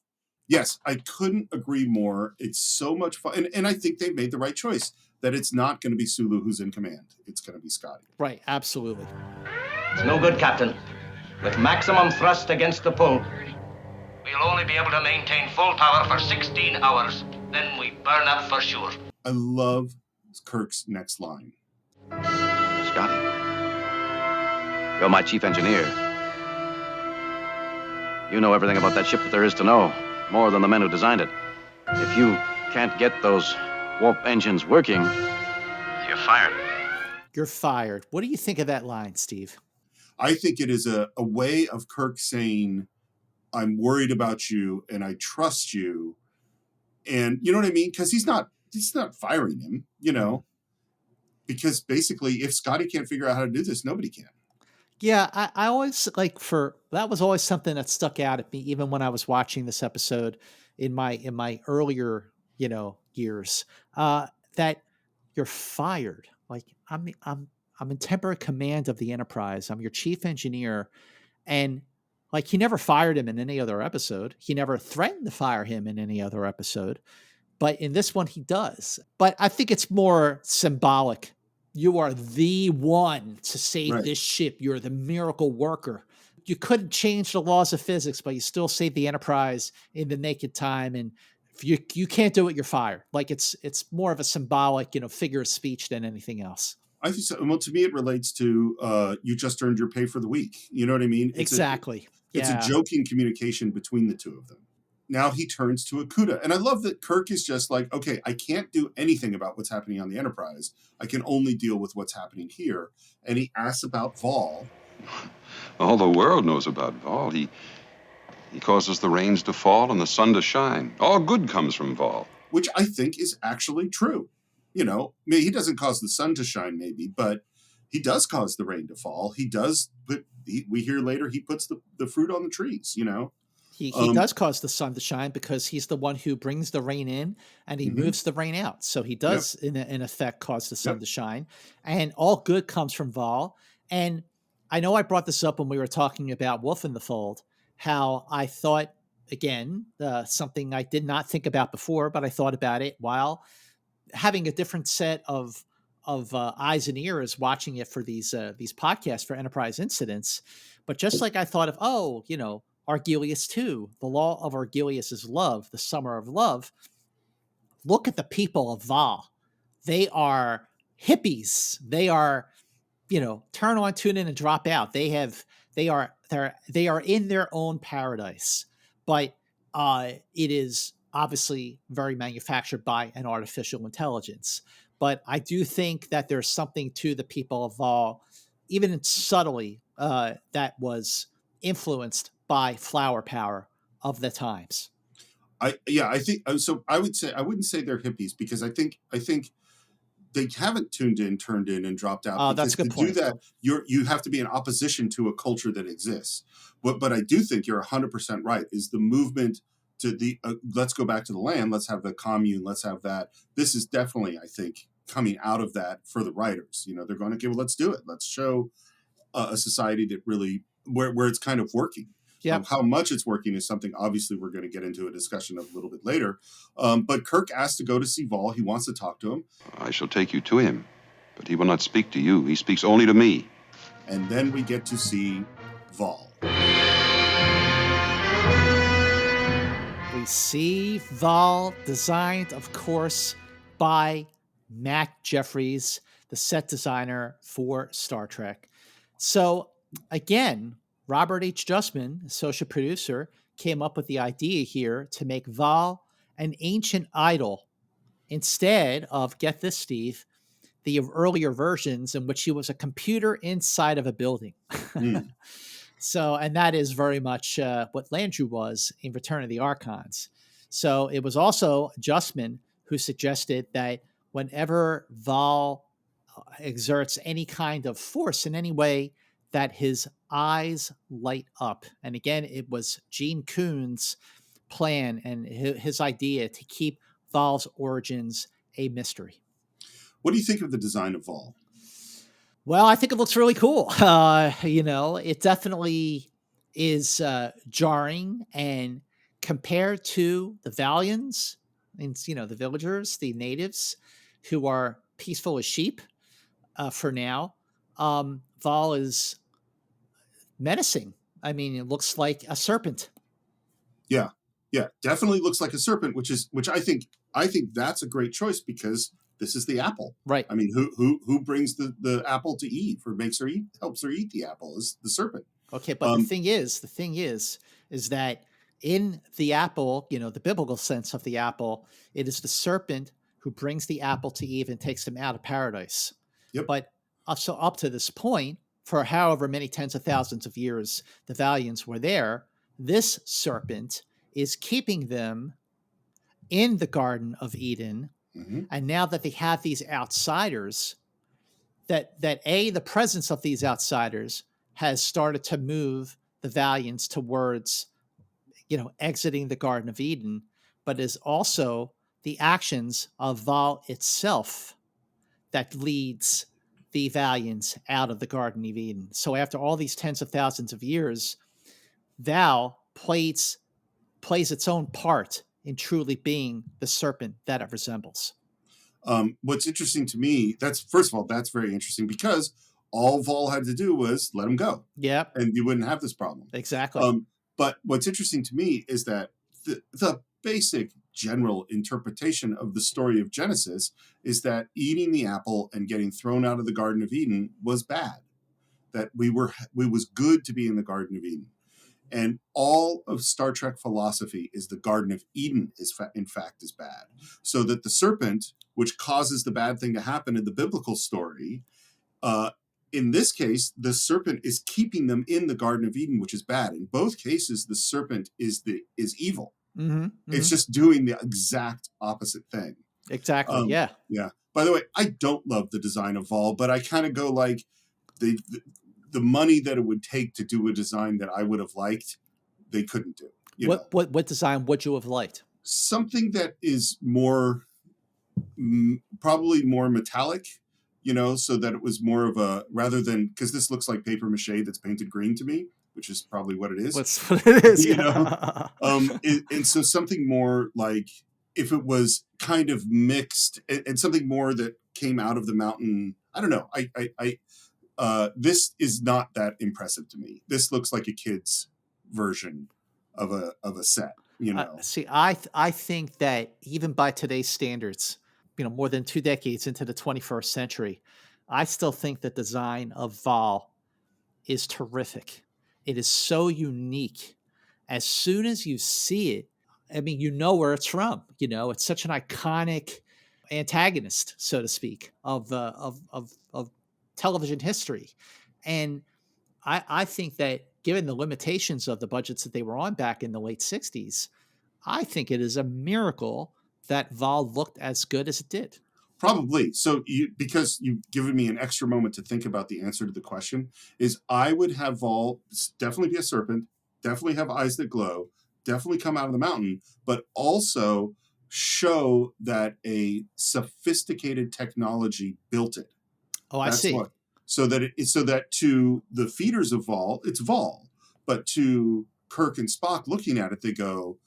Yes, I couldn't agree more. It's so much fun. And I think they made the right choice, that it's not going to be Sulu who's in command. It's going to be Scotty. Right, absolutely. It's no good, Captain. With maximum thrust against the pull, we'll only be able to maintain full power for 16 hours. Then we burn up for sure. I love Kirk's next line. Scotty, you're my chief engineer. You know everything about that ship that there is to know, more than the men who designed it. If you can't get those warp engines working, you're fired. You're fired. What do you think of that line, Steve? I think it is a way of Kirk saying, I'm worried about you and I trust you. And you know what I mean? Because he's not firing him, because basically if Scotty can't figure out how to do this, nobody can. Yeah, I always that was always something that stuck out at me, even when I was watching this episode in my earlier, years, that you're fired. Like I'm in temporary command of the Enterprise. I'm your chief engineer. And like, he never fired him in any other episode. He never threatened to fire him in any other episode. But in this one, he does. But I think it's more symbolic. You are the one to save this ship. You're the miracle worker. you couldn't change the laws of physics, but you still saved the Enterprise in the naked time, and if you can't do it, you're fired. Like it's more of a symbolic, figure of speech than anything else. I think so. Well, to me, it relates to you just earned your pay for the week. You know what I mean? Exactly. It's a joking communication between the two of them. Now he turns to Akuta. And I love that Kirk is just like, okay, I can't do anything about what's happening on the Enterprise. I can only deal with what's happening here. And he asks about Vaal. All the world knows about Vaal. He causes the rains to fall and the sun to shine. All good comes from Vaal. Which I think is actually true. He doesn't cause the sun to shine, maybe, but he does cause the rain to fall. He does, but we hear later he puts the fruit on the trees, He does cause the sun to shine because he's the one who brings the rain in and he moves the rain out. So he does, in effect, cause the sun to shine. And all good comes from Vaal. And I know I brought this up when we were talking about Wolf in the Fold, how I thought, again, something I did not think about before, but I thought about it while having a different set of eyes and ears watching it for these podcasts for Enterprise Incidents. But just like I thought of, Argelius 2, the law of Argelius is love, the summer of love. Look at the people of Vaal. They are hippies. They are, turn on, tune in, and drop out. They are in their own paradise. But it is obviously very manufactured by an artificial intelligence. But I do think that there's something to the people of Vaal, even subtly, that was influenced by flower power of the times. I think so. I wouldn't say they're hippies because I think they haven't turned in, and dropped out. That's a good point. To do that, you have to be in opposition to a culture that exists. But I do think you're 100% right. Is the movement to the let's go back to the land. Let's have the commune. Let's have that. This is definitely, I think, coming out of that for the writers. They're going, okay, well, let's do it. Let's show a society that really where it's kind of working. Yeah. How much it's working is something obviously we're going to get into a discussion of a little bit later. But Kirk asked to go to see Vaal. He wants to talk to him. I shall take you to him, but he will not speak to you. He speaks only to me. And then we get to see Vaal. We see Vaal, designed, of course, by Matt Jeffries, the set designer for Star Trek. So, again, Robert H. Justman, associate producer, came up with the idea here to make Vaal an ancient idol instead of, get this, Steve, the earlier versions in which he was a computer inside of a building. So, and that is very much what Landru was in Return of the Archons. So it was also Justman who suggested that whenever Vaal exerts any kind of force in any way, that his eyes light up. And again, it was Gene Kuhn's plan and his idea to keep Vaal's origins a mystery. What do you think of the design of Vaal? Well, I think it looks really cool. It definitely is jarring, and compared to the Valyans and, the villagers, the natives who are peaceful as sheep for now, Vaal is menacing. I mean, it looks like a serpent. Yeah, definitely looks like a serpent, which I think that's a great choice because this is the apple, right? I mean, who brings the apple to Eve or helps her eat the apple is the serpent. Okay, but the thing is that in the apple, the biblical sense of the apple, it is the serpent who brings the apple to Eve and takes them out of paradise. Yep. But so up to this point, for however many tens of thousands of years the Valyans were there, this serpent is keeping them in the Garden of Eden. Mm-hmm. And now that they have these outsiders, that the presence of these outsiders has started to move the Valyans towards, exiting the Garden of Eden, but is also the actions of Vaal itself that leads the Valyans out of the Garden of Eden. So after all these tens of thousands of years, Vaal plays its own part in truly being the serpent that it resembles. What's interesting to me, that's very interesting because all Vaal had to do was let him go. Yep. And you wouldn't have this problem. Exactly. But what's interesting to me is that the basic general interpretation of the story of Genesis is that eating the apple and getting thrown out of the Garden of Eden was bad. That it was good to be in the Garden of Eden. And all of Star Trek philosophy is the Garden of Eden in fact is bad. So that the serpent, which causes the bad thing to happen in the biblical story, in this case, the serpent is keeping them in the Garden of Eden, which is bad. In both cases, the serpent is evil. Mm-hmm, It's just doing the exact opposite thing. Exactly. Yeah. By the way, I don't love the design of Vaal, but I kind of go like the money that it would take to do a design that I would have liked, they couldn't do. What design would you have liked? Something that is more, probably more metallic, so that it was more of a, rather than, because this looks like paper mache that's painted green to me, which is probably what it is. That's what it is. And so something more like, if it was kind of mixed and something more that came out of the mountain, I don't know. This is not that impressive to me. This looks like a kid's version of a set, See, I think that even by today's standards, more than 2 decades into the 21st century, I still think the design of Vaal is terrific. It is so unique. As soon as you see it, I mean, where it's from. It's such an iconic antagonist, so to speak, of television history. And I think that given the limitations of the budgets that they were on back in the late 60s, I think it is a miracle that Vaal looked as good as it did. Probably. So because you've given me an extra moment to think about the answer to the question, is I would have Vaal definitely be a serpent, definitely have eyes that glow, definitely come out of the mountain, but also show that a sophisticated technology built it. Oh, I see. So that to the feeders of Vaal, it's Vaal, but to Kirk and Spock looking at it, they go,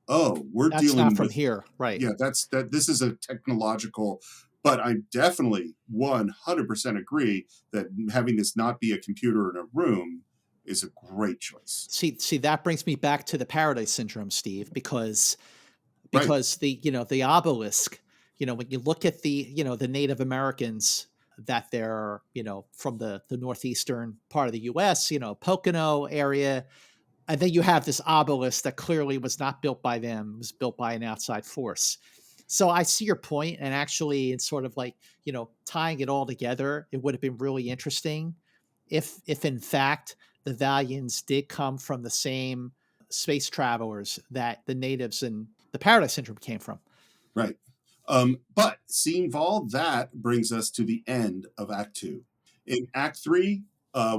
"Oh, that's dealing not from here, right?" Yeah, this is a technological. But I definitely 100% agree that having this not be a computer in a room is a great choice. See, that brings me back to the Paradise Syndrome, Steve, because the obelisk, when you look at the Native Americans that they're, from the northeastern part of the U.S., Pocono area, and then you have this obelisk that clearly was not built by them, it was built by an outside force. So I see your point, and actually it's sort of like, tying it all together, it would have been really interesting if in fact the Vaalians did come from the same space travelers that the natives in the Paradise Syndrome came from. Right. But seeing Vaal, that brings us to the end of Act 2. In Act 3,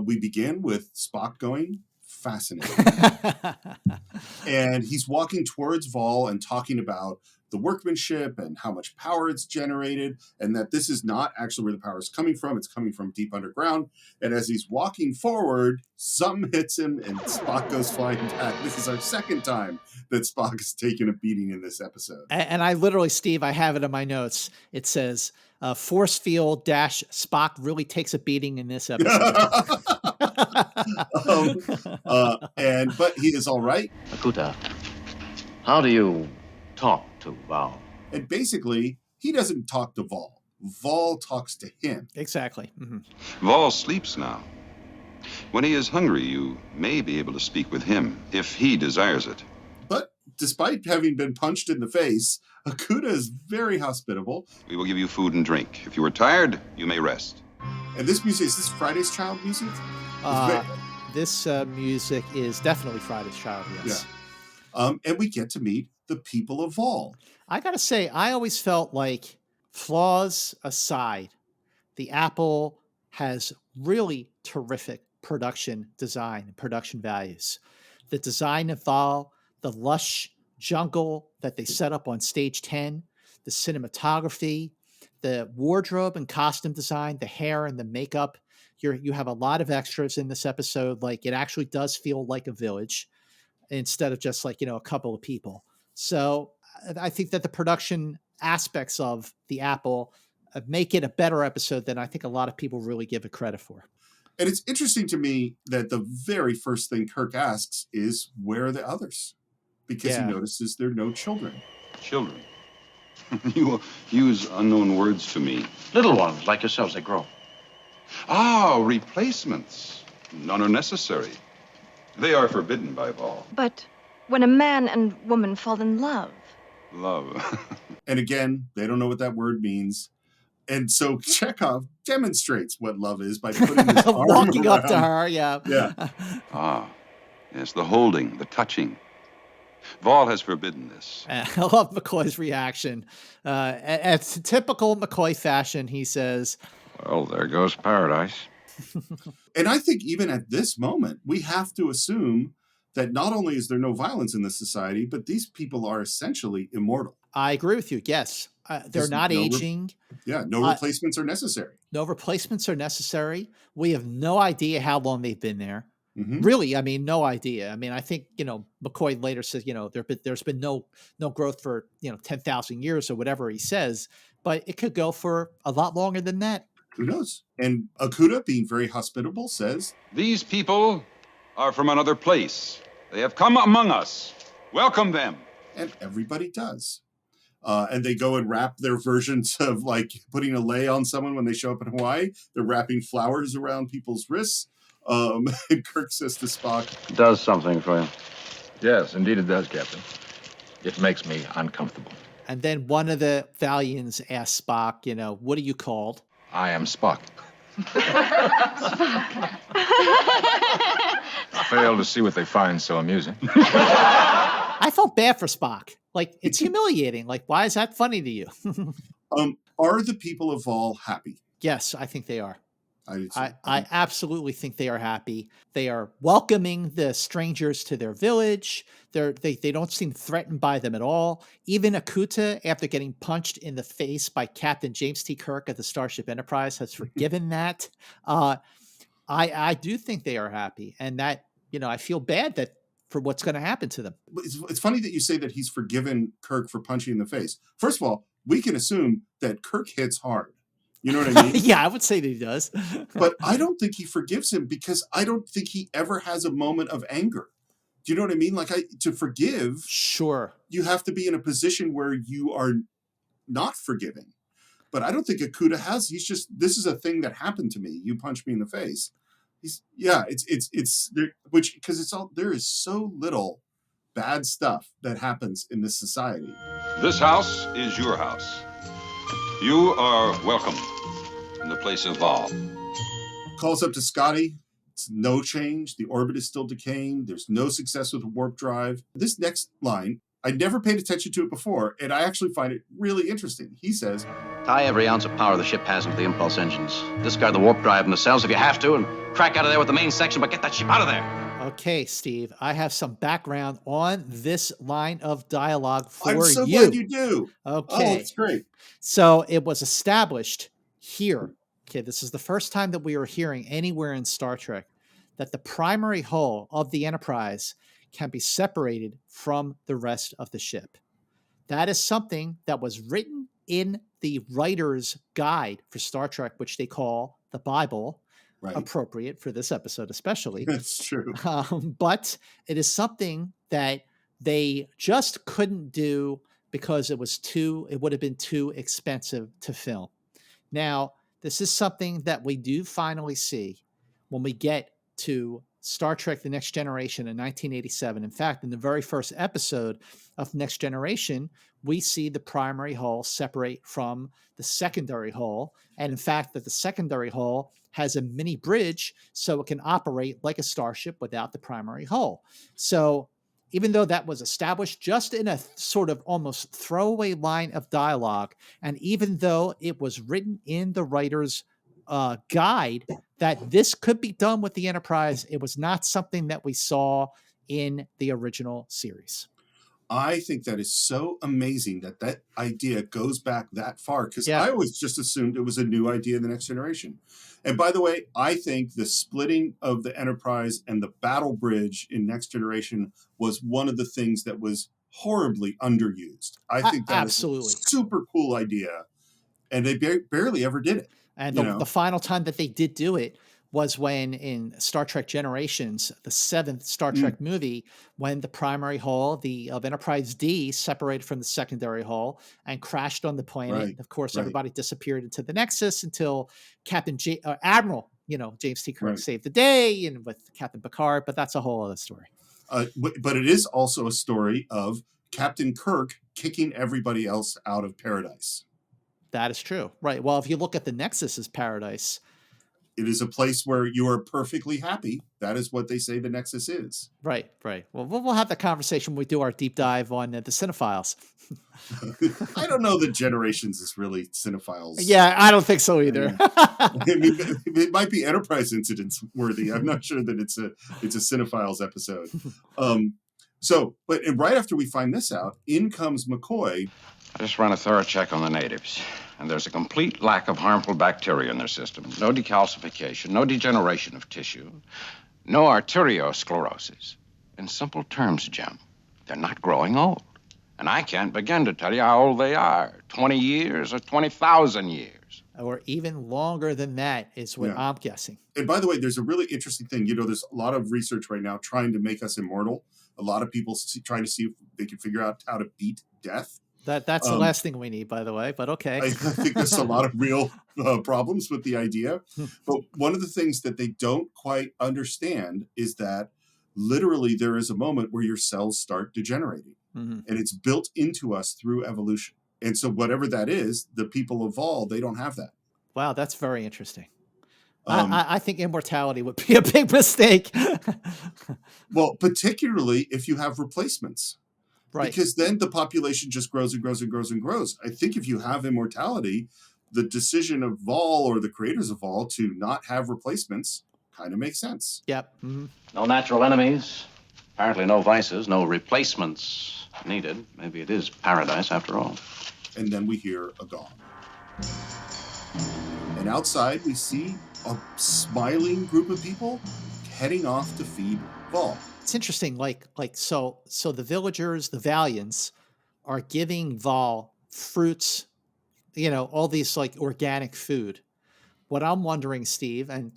we begin with Spock going, fascinating. And he's walking towards Vaal and talking about the workmanship and how much power it's generated, and that this is not actually where the power is coming from. It's coming from deep underground. And as he's walking forward, something hits him and Spock goes flying back. This is our second time that Spock has taken a beating in this episode. And I literally, Steve, I have it in my notes. It says, force field - Spock really takes a beating in this episode. But he is all right. Akuta, how do you talk to Vaal? And basically, he doesn't talk to Vaal. Vaal talks to him. Exactly. Mm-hmm. Vaal sleeps now. When he is hungry, you may be able to speak with him, if he desires it. But despite having been punched in the face, Akuta is very hospitable. We will give you food and drink. If you are tired, you may rest. And this music, is this Friday's Child music? This music is definitely Friday's Child, yes. Yeah. And we get to meet the people of Vaal. I gotta say, I always felt like, flaws aside, the Apple has really terrific production design and production values. The design of Vaal, the lush jungle that they set up on stage 10, the cinematography, the wardrobe and costume design, the hair and the makeup. You have a lot of extras in this episode. Like, it actually does feel like a village instead of just like, a couple of people. So I think that the production aspects of the Apple make it a better episode than I think a lot of people really give it credit for. And it's interesting to me that the very first thing Kirk asks is, where are the others? Because he notices there are no children. Children? You use unknown words to me. Little ones like yourselves, they grow. Ah, replacements. None are necessary. They are forbidden by Vaal. But when a man and woman fall in love. Love. And again, they don't know what that word means. And so Chekhov demonstrates what love is by putting his arm walking around. up to her. Yeah. Ah, yes, the holding, the touching. Vaal has forbidden this. I love McCoy's reaction. It's typical McCoy fashion. He says, Well, there goes paradise. And I think even at this moment, we have to assume that not only is there no violence in this society, but these people are essentially immortal. I agree with you. Yes. They're not aging. No replacements are necessary. No replacements are necessary. We have no idea how long they've been there. Mm-hmm. Really, I mean, no idea. I mean, I think, McCoy later says, there's been no growth for, 10,000 years or whatever he says, but it could go for a lot longer than that. Who knows? And Akuta, being very hospitable, says, These people are from another place. They have come among us. Welcome them. And everybody does. And they go and wrap their versions of like putting a lei on someone when they show up in Hawaii. They're wrapping flowers around people's wrists. And Kirk says to Spock, It does something for you. Yes, indeed it does, Captain. It makes me uncomfortable. And then one of the Valians asks Spock, what are you called? I am Spock. Fail to see what they find so amusing. I felt bad for Spock. Like, it's humiliating. Like, why is that funny to you? Are the people of Vaal happy? Yes, I think they are. I absolutely think they are happy. They are welcoming the strangers to their village. They don't seem threatened by them at all. Even Akuta, after getting punched in the face by Captain James T. Kirk of the Starship Enterprise, has forgiven that. I do think they are happy, and that I feel bad for what's going to happen to them. It's funny that you say that he's forgiven Kirk for punching in the face. First of all, we can assume that Kirk hits hard. You know what I mean? Yeah, I would say that he does. But I don't think he forgives him because I don't think he ever has a moment of anger. Do you know what I mean? Like, to forgive, sure, you have to be in a position where you are not forgiving. But I don't think Akuta has. He's just, this is a thing that happened to me. You punched me in the face. It's there, which, because there is so little bad stuff that happens in this society. This house is your house. You are welcome in the place of Vaal. Calls up to Scotty. It's no change. The orbit is still decaying. There's no success with the warp drive. This next line, I never paid attention to it before, and I actually find it really interesting. He says, Tie every ounce of power the ship has into the impulse engines. Discard the warp drive in the cells if you have to, and crack out of there with the main section, but get that ship out of there. Okay, Steve, I have some background on this line of dialogue for you. I'm so glad you do. Okay. Oh, it's great. So it was established here. Okay, this is the first time that we are hearing anywhere in Star Trek that the primary hull of the Enterprise can be separated from the rest of the ship. That is something that was written in the writer's guide for Star Trek, which they call the Bible. Right. Appropriate for this episode, especially. That's true. But it is something that they just couldn't do because it would have been too expensive to film. Now, this is something that we do finally see when we get to Star Trek The Next Generation in 1987. In fact, in the very first episode of Next Generation, we see the primary hull separate from the secondary hull. And in fact, that the secondary hull has a mini bridge so it can operate like a starship without the primary hull. So even though that was established just in a sort of almost throwaway line of dialogue, and even though it was written in the writer's guide that this could be done with the Enterprise, it was not something that we saw in the original series. I think that is so amazing that idea goes back that far, because I always just assumed it was a new idea in The Next Generation. And by the way, I think the splitting of the Enterprise and the battle bridge in Next Generation was one of the things that was horribly underused. I think that absolutely is a super cool idea. and they barely ever did it. And the final time that they did do it was when in Star Trek Generations, the 7th Star Trek movie, when the primary hull of Enterprise D separated from the secondary hull and crashed on the planet. Right, Of course, right. everybody disappeared into the Nexus until Admiral, James T. Kirk Right. saved the day, and with Captain Picard. But that's a whole other story. But it is also a story of Captain Kirk kicking everybody else out of paradise. That is true. Right. Well, if you look at the Nexus as paradise, it is a place where you are perfectly happy. That is what they say the Nexus is. Right, right. Well, we'll have that conversation when we do our deep dive on the Cinephiles. I don't know that Generations is really Cinephiles. Yeah, I don't think so either. I mean, it might be Enterprise incidents worthy. I'm not sure that it's a Cinephiles episode. But right after we find this out, in comes McCoy. I just ran a thorough check on the natives, and there's a complete lack of harmful bacteria in their system. No decalcification, no degeneration of tissue, no arteriosclerosis. In simple terms, Jim, they're not growing old. And I can't begin to tell you how old they are. 20 years or 20,000 years. Or even longer than that is what I'm guessing. And by the way, there's a really interesting thing. There's a lot of research right now trying to make us immortal. A lot of people trying to see if they can figure out how to beat death. That's the last thing we need, by the way, but okay. I think there's a lot of real problems with the idea. But one of the things that they don't quite understand is that literally there is a moment where your cells start degenerating. And it's built into us through evolution. And so whatever that is, the people of Vaal, they don't have that. Wow, that's very interesting. I think immortality would be a big mistake. Well, particularly if you have replacements. Right. Because then the population just grows and grows and grows and grows. I think if you have immortality, the decision of Vaal or the creators of Vaal to not have replacements kind of makes sense. Yep. No natural enemies, apparently no vices, no replacements needed. Maybe it is paradise after all. And then we hear a gong. And outside we see a smiling group of people heading off to feed Vaal. It's interesting, so the villagers, the Valians, are giving Vaal fruits, all these organic food. What I'm wondering, Steve, and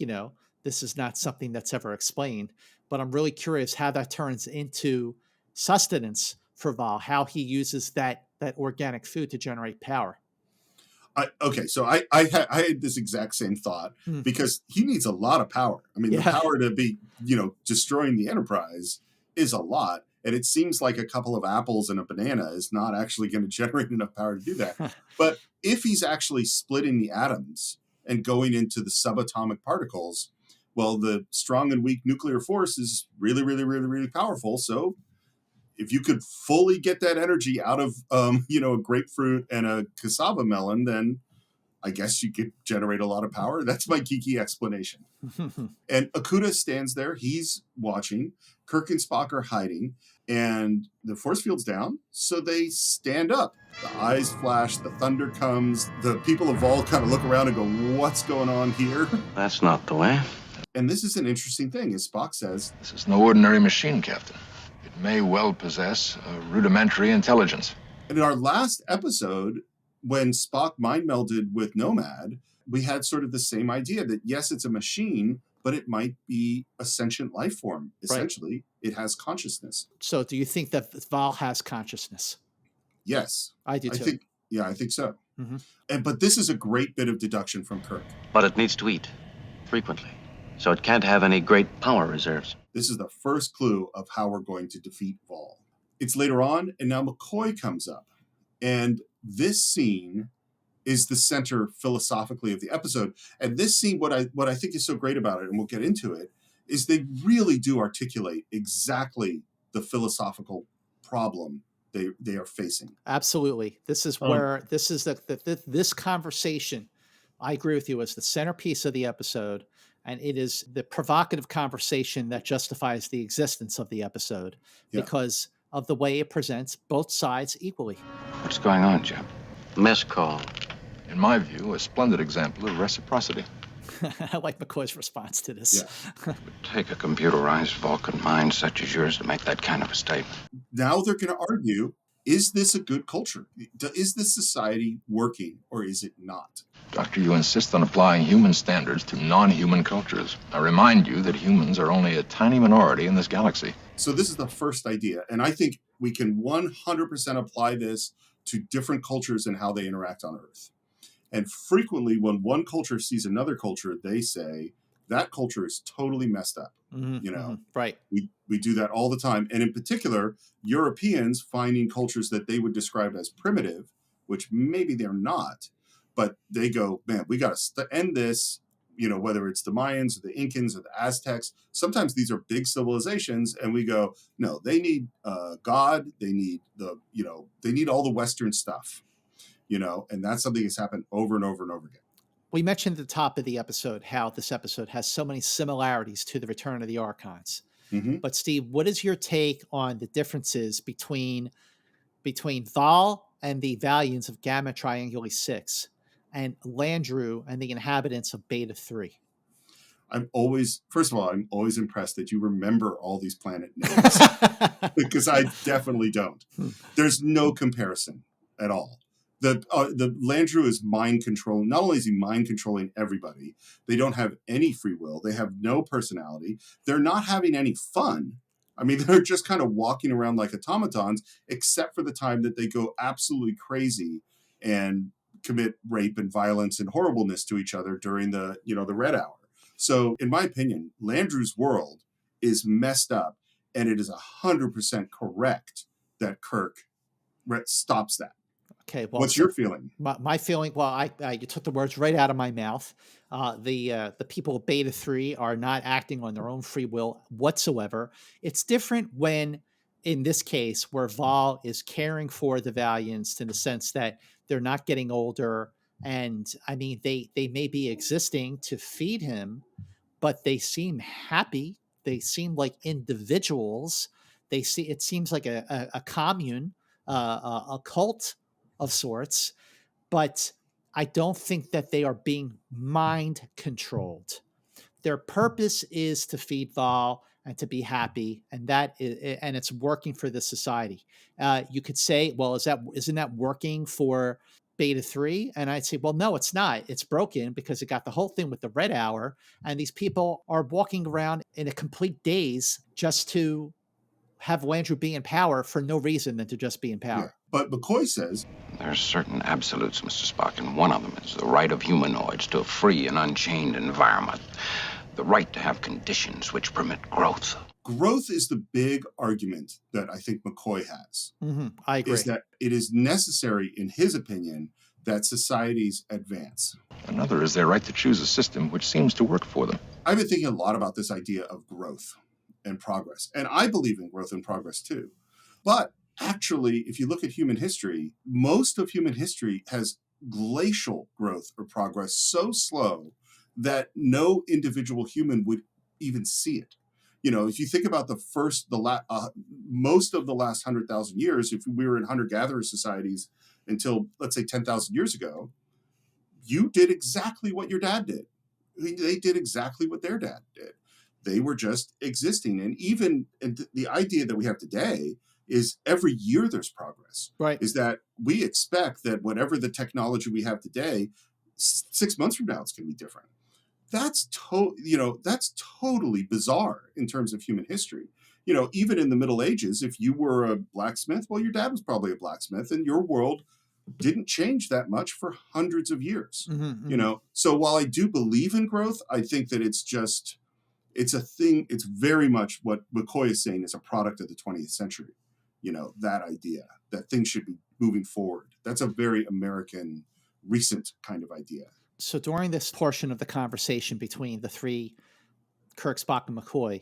this is not something that's ever explained, but I'm really curious how that turns into sustenance for Vaal, how he uses that organic food to generate power. So I had this exact same thought because he needs a lot of power. I mean, the power to be, destroying the Enterprise is a lot. And it seems like a couple of apples and a banana is not actually going to generate enough power to do that. But if he's actually splitting the atoms and going into the subatomic particles, well, the strong and weak nuclear force is really, really, really, really powerful. So if you could fully get that energy out of, a grapefruit and a cassava melon, then I guess you could generate a lot of power. That's my geeky explanation. And Akuta stands there. He's watching. Kirk and Spock are hiding. And the force field's down, so they stand up. The eyes flash. The thunder comes. The people of Vaal kind of look around and go, what's going on here? That's not the way. And this is an interesting thing, as Spock says. This is no ordinary machine, Captain. It may well possess a rudimentary intelligence. And in our last episode, when Spock mind melded with Nomad, we had sort of the same idea that, yes, it's a machine, but it might be a sentient life form. Essentially, It has consciousness. So do you think that Vaal has consciousness? Yes. I do too. I think so. But this is a great bit of deduction from Kirk. But it needs to eat frequently, so it can't have any great power reserves. This is the first clue of how we're going to defeat Vaal. It's later on, and now McCoy comes up. And this scene is the center philosophically of the episode. And this scene, what I think is so great about it, and we'll get into it, is they really do articulate exactly the philosophical problem they are facing. Absolutely. This is where this is this conversation, I agree with you, is the centerpiece of the episode. And it is the provocative conversation that justifies the existence of the episode because of the way it presents both sides equally. What's going on, Jim? Mess call. In my view, a splendid example of reciprocity. I like McCoy's response to this. It would take a computerized Vulcan mind such as yours to make that kind of a statement. Now they're going to argue is this a good culture? Is this society working or is it not? Doctor, you insist on applying human standards to non-human cultures. I remind you that humans are only a tiny minority in this galaxy. So this is the first idea. And I think we can 100% apply this to different cultures and how they interact on Earth. And frequently when one culture sees another culture, they say, that culture is totally messed up. Right. We do that all the time. And in particular, Europeans finding cultures that they would describe as primitive, which maybe they're not, but they go, man, we got to end this, whether it's the Mayans or the Incans or the Aztecs. Sometimes these are big civilizations and we go, no, they need God. They need they need all the Western stuff, and that's something that's happened over and over and over again. We mentioned at the top of the episode how this episode has so many similarities to the Return of the Archons. Mm-hmm. But Steve, what is your take on the differences between Vaal and the Valians of Gamma Trianguli VI and Landru and the inhabitants of Beta 3? First of all, I'm always impressed that you remember all these planet names because I definitely don't. There's no comparison at all. The Landru is mind controlling. Not only is he mind controlling everybody, they don't have any free will. They have no personality. They're not having any fun. I mean, they're just kind of walking around like automatons, except for the time that they go absolutely crazy and commit rape and violence and horribleness to each other during the Red Hour. So, in my opinion, Landru's world is messed up, and it is 100% correct that Kirk stops that. Okay, well, what's your feeling? My feeling, well, you took the words right out of my mouth. The people of Beta 3 are not acting on their own free will whatsoever. It's different when, in this case, where Vaal is caring for the Valiants in the sense that they're not getting older. And I mean, they may be existing to feed him, but they seem happy. They seem like individuals. It seems like a commune, a cult of sorts, but I don't think that they are being mind controlled. Their purpose is to feed Vaal and to be happy, and it's working for the society. You could say, well, isn't that working for Beta 3? And I'd say, well, no, it's not. It's broken because it got the whole thing with the Red Hour, and these people are walking around in a complete daze just to have Landru be in power for no reason than to just be in power. Yeah. But McCoy says there's certain absolutes, Mr. Spock, and one of them is the right of humanoids to a free and unchained environment. The right to have conditions which permit growth. Growth is the big argument that I think McCoy has. Mm-hmm. I agree. Is that it is necessary, in his opinion, that societies advance. Another is their right to choose a system which seems to work for them. I've been thinking a lot about this idea of growth and progress. And I believe in growth and progress too. But actually, if you look at human history, most of human history has glacial growth or progress so slow that no individual human would even see it. If you think about most of the last 100,000 years, if we were in hunter-gatherer societies until, let's say, 10,000 years ago, you did exactly what your dad did. They did exactly what their dad did. They were just existing. And even the idea that we have today is every year there's progress. Right. Is that we expect that whatever the technology we have today, 6 months from now, it's going to be different. That's totally bizarre in terms of human history. Even in the Middle Ages, if you were a blacksmith, well, your dad was probably a blacksmith, and your world didn't change that much for hundreds of years. Mm-hmm. So while I do believe in growth, I think that it's a thing. It's very much what McCoy is saying is a product of the 20th century. That idea that things should be moving forward. That's a very American, recent kind of idea. So during this portion of the conversation between the three, Kirk, Spock, and McCoy,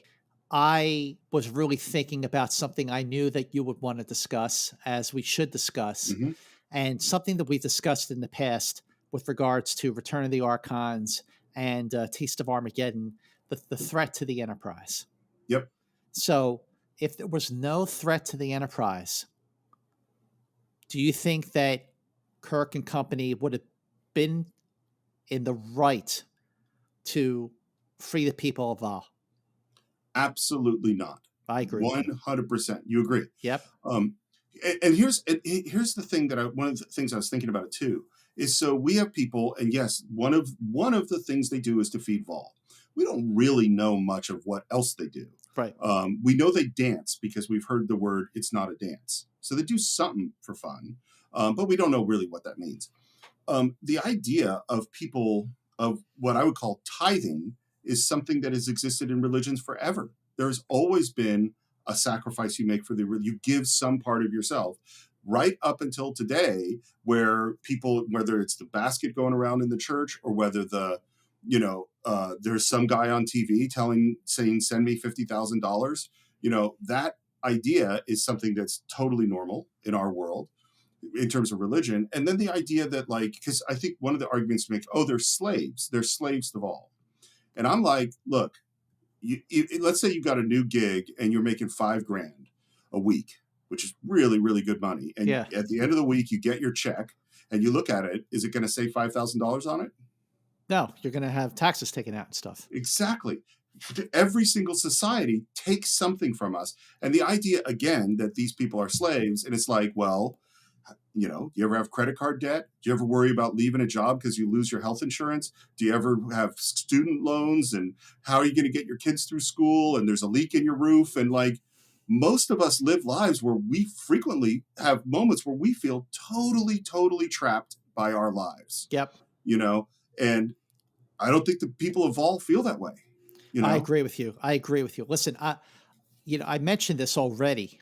I was really thinking about something I knew that you would want to discuss, as we should discuss, Mm-hmm. and something that we've discussed in the past with regards to Return of the Archons and Taste of Armageddon, the threat to the Enterprise. Yep. So if there was no threat to the Enterprise, do you think that Kirk and company would have been in the right to free the people of Vaal? Absolutely not. I agree. 100%. You agree? Yep. And here's the thing one of the things I was thinking about it too is, so we have people, and yes, one of the things they do is to feed Vaal. We don't really know much of what else they do. Right. We know they dance because we've heard the word "it's not a dance," so they do something for fun, but we don't know really what that means. The idea of people, of what I would call tithing, is something that has existed in religions forever. There's always been a sacrifice you make you give some part of yourself, right up until today, where people, whether it's the basket going around in the church, or whether there's some guy on TV saying, "Send me $50,000." That idea is something that's totally normal in our world in terms of religion. And then the idea that, like, because I think one of the arguments to make, they're slaves to Vaal. And I'm like, look, let's say you got a new gig and you're making $5,000 a week, which is really, really good money. And at the end of the week, you get your check and you look at it. Is it going to say $5,000 on it? No, you're going to have taxes taken out and stuff. Exactly. Every single society takes something from us. And the idea, again, that these people are slaves, and it's like, well, you ever have credit card debt? Do you ever worry about leaving a job because you lose your health insurance? Do you ever have student loans? And how are you going to get your kids through school? And there's a leak in your roof. And like, most of us live lives where we frequently have moments where we feel totally, totally trapped by our lives. Yep. And I don't think the people of Vaal feel that way. I agree with you. Listen, I mentioned this already,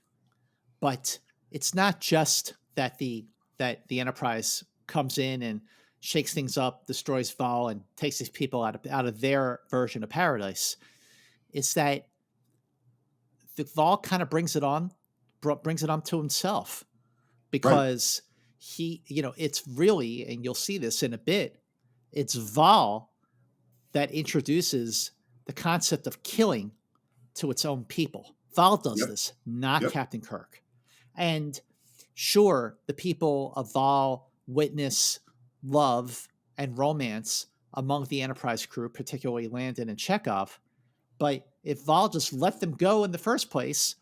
but it's not just that the Enterprise comes in and shakes things up, destroys Vaal, and takes these people out of their version of paradise. It's that the Vaal kind of brings it on to himself, because it's really, and you'll see this in a bit, it's Vaal that introduces the concept of killing to its own people. Vaal does this, not Captain Kirk. And sure, the people of Vaal witness love and romance among the Enterprise crew, particularly Landon and Chekhov. But if Vaal just let them go in the first place,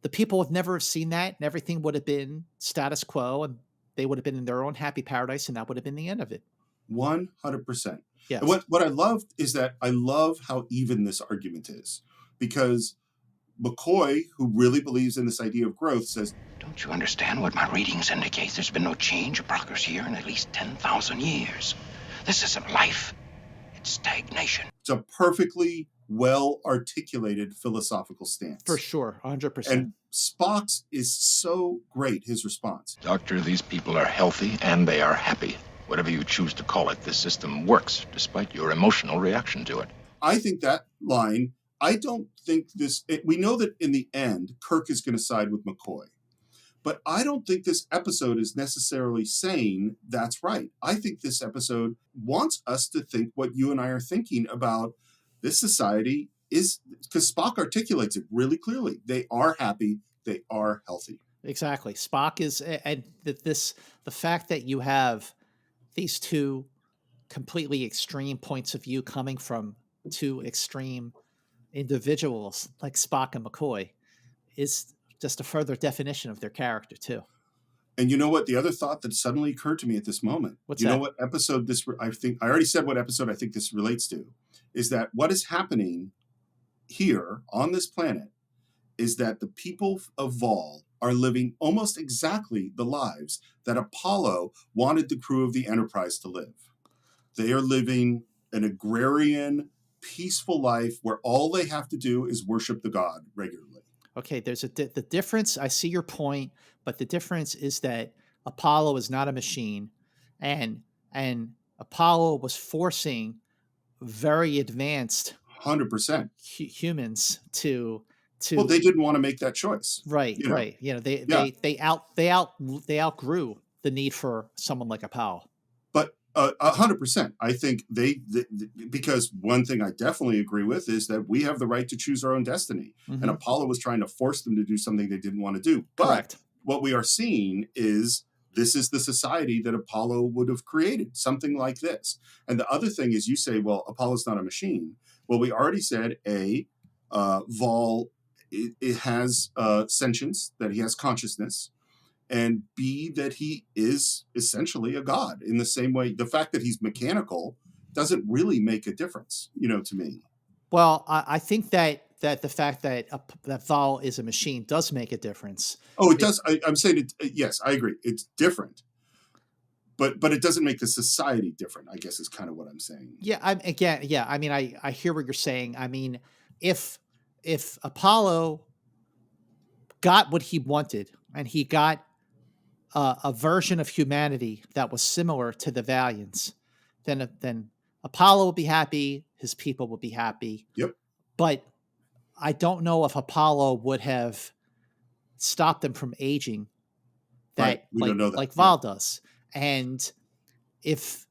the people would never have seen that, and everything would have been status quo, and they would have been in their own happy paradise, and that would have been the end of it. 100%. Yes. And what I love is that I love how even this argument is, because McCoy, who really believes in this idea of growth, says, "Don't you understand what my readings indicate? There's been no change or progress here in at least 10,000 years. This isn't life. It's stagnation." It's a perfectly well-articulated philosophical stance. For sure, 100%. And Spock's is so great, his response. "Doctor, these people are healthy and they are happy. Whatever you choose to call it, this system works, despite your emotional reaction to it." I think that line, I don't think we know that in the end, Kirk is going to side with McCoy. But I don't think this episode is necessarily saying that's right. I think this episode wants us to think what you and I are thinking about this society is, because Spock articulates it really clearly. They are happy. They are healthy. Exactly. Spock is, and the fact that you have these two completely extreme points of view coming from two extreme individuals like Spock and McCoy is just a further definition of their character too. And you know what? The other thought that suddenly occurred to me at this moment, What's you that? know what episode this, I think I already said what episode I think this relates to, is that what is happening here on this planet is that the people of Vaal are living almost exactly the lives that Apollo wanted the crew of the Enterprise to live. They are living an agrarian, peaceful life where all they have to do is worship the god regularly. Okay, there's the difference. I see your point, but the difference is that Apollo is not a machine, and Apollo was forcing very advanced 100% humans to. Well, they didn't want to make that choice. Right, right. They outgrew the need for someone like Apollo. But 100%. I think because one thing I definitely agree with is that we have the right to choose our own destiny. Mm-hmm. And Apollo was trying to force them to do something they didn't want to do. But correct. What we are seeing is this is the society that Apollo would have created, something like this. And the other thing is, you say, well, Apollo's not a machine. Well, we already said Vaal it has sentience, that he has consciousness, and B, that he is essentially a god in the same way. The fact that he's mechanical doesn't really make a difference, to me. Well, I think that the fact that that Vaal is a machine does make a difference. Oh, it does. I'm saying it. Yes, I agree. It's different, but it doesn't make the society different, I guess is kind of what I'm saying. Yeah, I mean, I hear what you're saying. I mean, if Apollo got what he wanted and he got a version of humanity that was similar to the Valiants, then Apollo will be happy, his people will be happy. Yep. But I don't know if Apollo would have stopped them from aging Right. We don't know that. like Vaal does. And if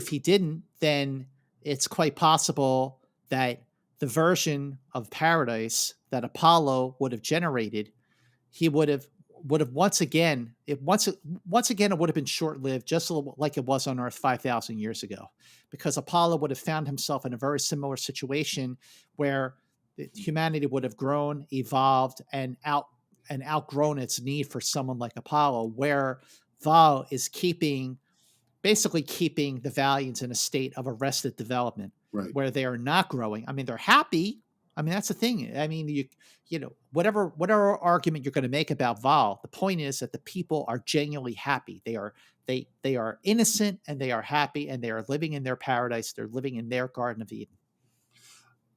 he didn't, then it's quite possible that the version of paradise that Apollo would have generated, he would have once again it would have been short-lived, just like it was on Earth 5,000 years ago, because Apollo would have found himself in a very similar situation where humanity would have grown, evolved, and outgrown its need for someone like Apollo, where Vaal is basically keeping the Valiants in a state of arrested development, right, where they are not growing. I mean, they're happy. I mean, that's the thing. I mean, you know, whatever argument you're going to make about Vaal, the point is that the people are genuinely happy. They are innocent and they are happy and they are living in their paradise. They're living in their Garden of Eden.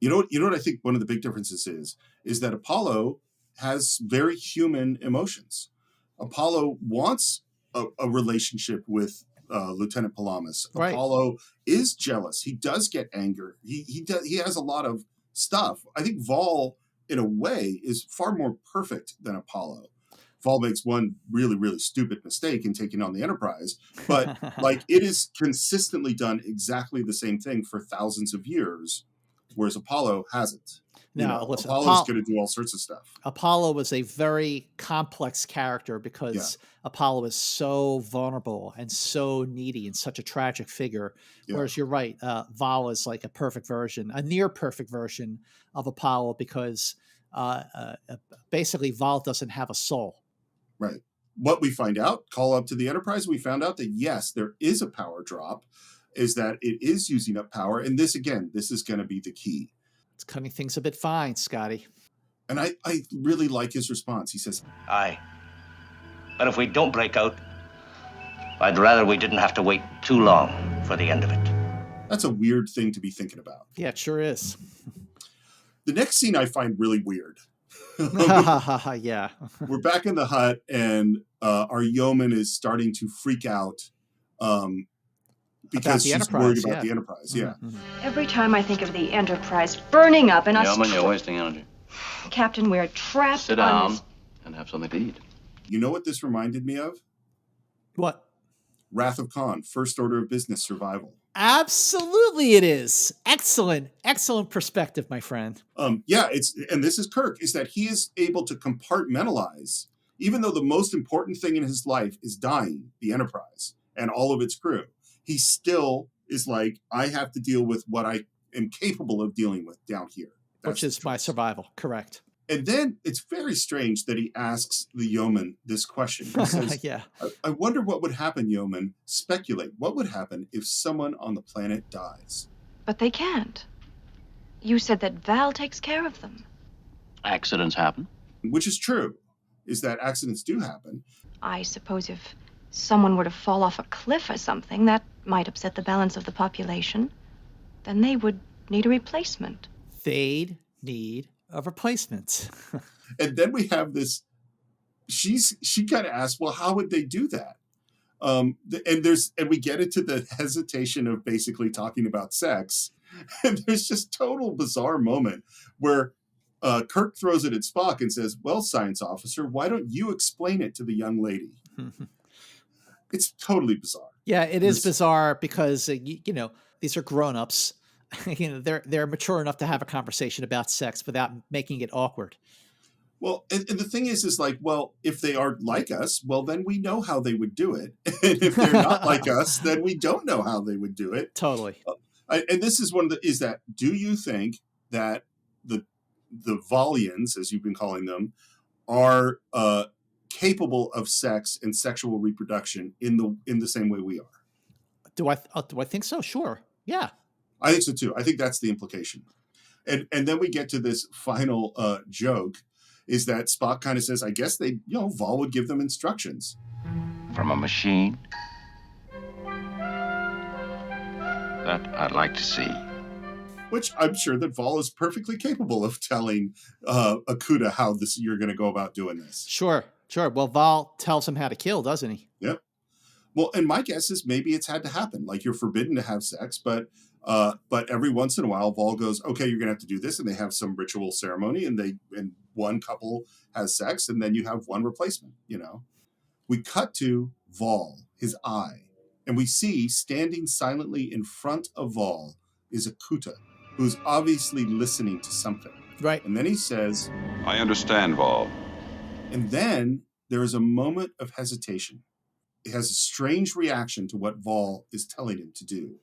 You know what I think one of the big differences is that Apollo has very human emotions. Apollo wants a relationship with Lieutenant Palamas. Right. Apollo is jealous. He does get anger. He has a lot of stuff. I think Vaal, in a way, is far more perfect than Apollo. Vaal makes one really, really stupid mistake in taking on the Enterprise, but like it is consistently done exactly the same thing for thousands of years, whereas Apollo hasn't. No, listen, Apollo's going to do all sorts of stuff. Apollo was a very complex character because Apollo is so vulnerable and so needy and such a tragic figure. Yeah. Whereas you're right, Vaal is like a near perfect version of Apollo because basically Vaal doesn't have a soul. Right. What we find out, call up to the Enterprise, we found out that yes, there is a power drop, is that it is using up power. And this is going to be the key. It's cutting things a bit fine, Scotty. And I really like his response. He says, aye. But if we don't break out, I'd rather we didn't have to wait too long for the end of it. That's a weird thing to be thinking about. Yeah, it sure is. The next scene I find really weird. Yeah. We're back in the hut, and our yeoman is starting to freak out because she's worried about the Enterprise. Yeah. Mm-hmm. Every time I think of the Enterprise burning up and us... Yeoman, you're wasting energy. Captain, we're trapped. Sit down and have something to eat. You know what this reminded me of? What? Wrath of Khan, First Order of Business Survival. Absolutely it is. Excellent perspective, my friend. And this is Kirk, is that he is able to compartmentalize, even though the most important thing in his life is dying, the Enterprise, and all of its crew. He still is like, I have to deal with what I am capable of dealing with down here. Which is my survival, correct. And then it's very strange that he asks the yeoman this question. He says, yeah. I wonder what would happen, yeoman. Speculate. What would happen if someone on the planet dies? But they can't. You said that Vaal takes care of them. Accidents happen. Which is true, is that accidents do happen. I suppose if someone were to fall off a cliff or something, that might upset the balance of the population. Then they would need a replacement. They'd need a replacement. And then we have this, she kind of asks, well, how would they do that? And we get into the hesitation of basically talking about sex. And there's just total bizarre moment where Kirk throws it at Spock and says, well, science officer, why don't you explain it to the young lady? It's totally bizarre. Yeah, it is bizarre because, these are grown-ups. They're mature enough to have a conversation about sex without making it awkward. Well, and the thing is like, well, if they are like us, well, then we know how they would do it. And if they're not like us, then we don't know how they would do it. Totally. And this is do you think that the Vaalians, as you've been calling them, are capable of sex and sexual reproduction in the same way we are. Do I think so? Sure. Yeah. I think so too. I think that's the implication. And then we get to this final joke, is that Spock kind of says, I guess Vaal would give them instructions. From a machine? That I'd like to see. Which I'm sure that Vaal is perfectly capable of telling Akuta how you're going to go about doing this. Sure. Well, Vaal tells him how to kill, doesn't he? Yep. Well, and my guess is maybe it's had to happen. Like, you're forbidden to have sex, but every once in a while, Vaal goes, okay, you're going to have to do this. And they have some ritual ceremony, and one couple has sex, and then you have one replacement, We cut to Vaal, his eye, and we see standing silently in front of Vaal is Akuta, who's obviously listening to something. Right. And then he says, I understand, Vaal. And then there is a moment of hesitation. It has a strange reaction to what Vaal is telling him to do.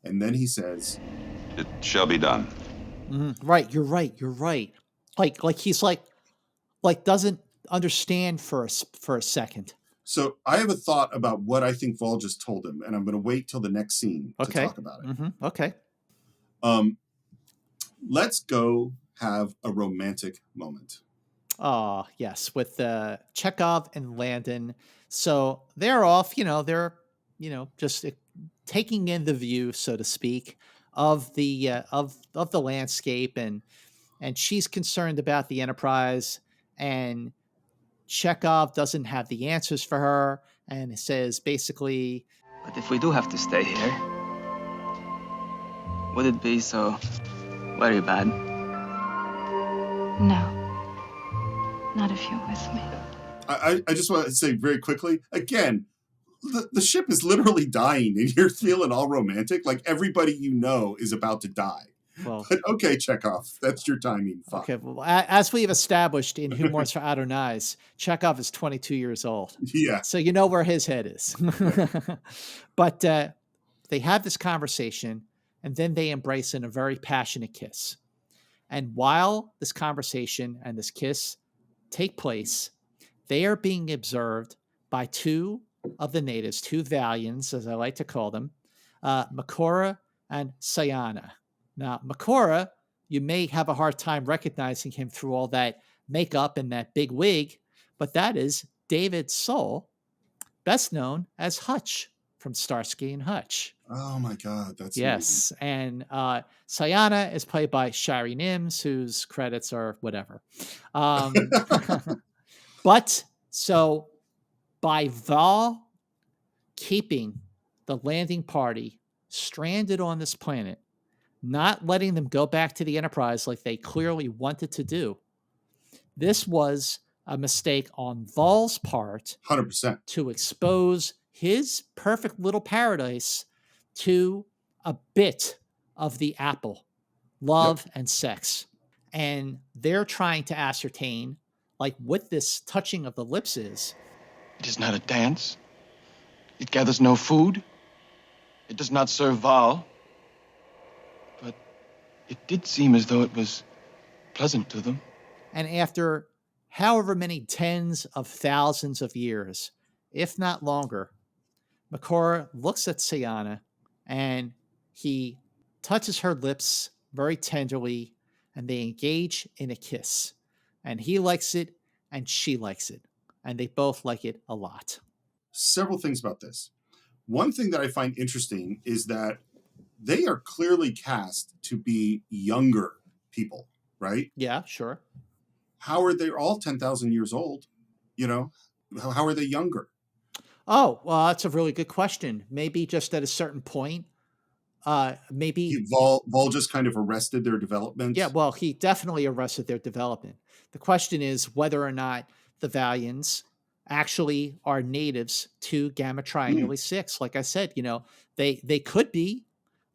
And then he says, It shall be done. Mm-hmm. Right. You're right. Like he's like doesn't understand for a second. So I have a thought about what I think Vaal just told him, and I'm going to wait till the next scene to talk about it. Mm-hmm. Okay. Let's go have a romantic moment. Oh, yes, with Chekhov and Landon. So they're off, they're, just taking in the view, so to speak, of the landscape, and she's concerned about the Enterprise, and Chekhov doesn't have the answers for her, and says basically, But if we do have to stay here, would it be so very bad? No. Not if you're with me. I just want to say very quickly, again, the ship is literally dying, and you're feeling all romantic, like everybody is about to die. Well, but okay, Chekhov, that's your timing. Fine. Okay, well, as we've established in Humors for Adonais, Chekhov is 22 years old. Yeah. So you know where his head is. But they have this conversation, and then they embrace in a very passionate kiss. And while this conversation and this kiss take place, they are being observed by two of the natives, two Vaalians, as I like to call them, Makora and Sayana. Now, Makora, you may have a hard time recognizing him through all that makeup and that big wig, but that is David Soul, best known as Hutch from Starsky and Hutch. Oh my God, that's yes. amazing. And Sayana is played by Shari Nims, whose credits are whatever. But so by Vaal keeping the landing party stranded on this planet, not letting them go back to the Enterprise like they clearly wanted to do, this was a mistake on Vaal's part. 100%. To expose his perfect little paradise to a bit of the apple, love and sex. And they're trying to ascertain, like, what this touching of the lips is. It is not a dance. It gathers no food. It does not serve Vaal. But it did seem as though it was pleasant to them. And after however many tens of thousands of years, if not longer, Makora looks at Sayana and he touches her lips very tenderly, and they engage in a kiss. And he likes it and she likes it. And they both like it a lot. Several things about this. One thing that I find interesting is that they are clearly cast to be younger people, right? Yeah, sure. How are they all 10,000 years old? How are they younger? Oh, well, that's a really good question. Maybe just at a certain point. Maybe Vaal just kind of arrested their development. Yeah, well, he definitely arrested their development. The question is whether or not the Vaalians actually are natives to Gamma Trianguli VI. Like I said, they could be.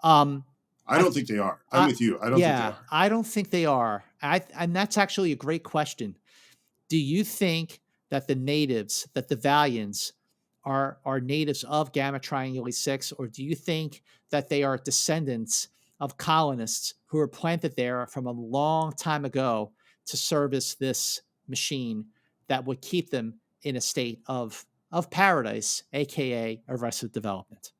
I don't think they are. I'm with you. I don't think they are. I don't think they are. And that's actually a great question. Do you think that the Vaalians are natives of Gamma Trianguli VI, or do you think that they are descendants of colonists who were planted there from a long time ago to service this machine that would keep them in a state of paradise, aka arrested development?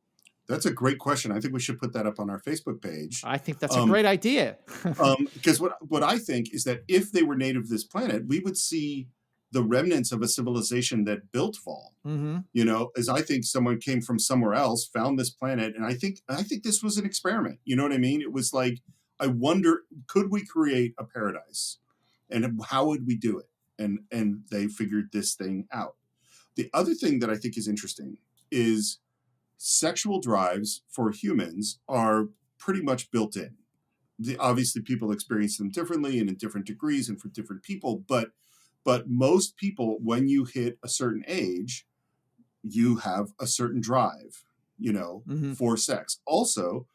That's a great question. I think we should put that up on our Facebook page. I think that's a great idea. Because what I think is that if they were native to this planet, we would see the remnants of a civilization that built Vaal. You know, as I think someone came from somewhere else, found this planet, and I think this was an experiment. You know what I mean? It was like, I wonder, could we create a paradise, and how would we do it? And they figured this thing out. The other thing that I think is interesting is sexual drives for humans are pretty much built in. Obviously, people experience them differently and in different degrees and for different people, but most people, when you hit a certain age, you have a certain drive, you know, for sex. Also,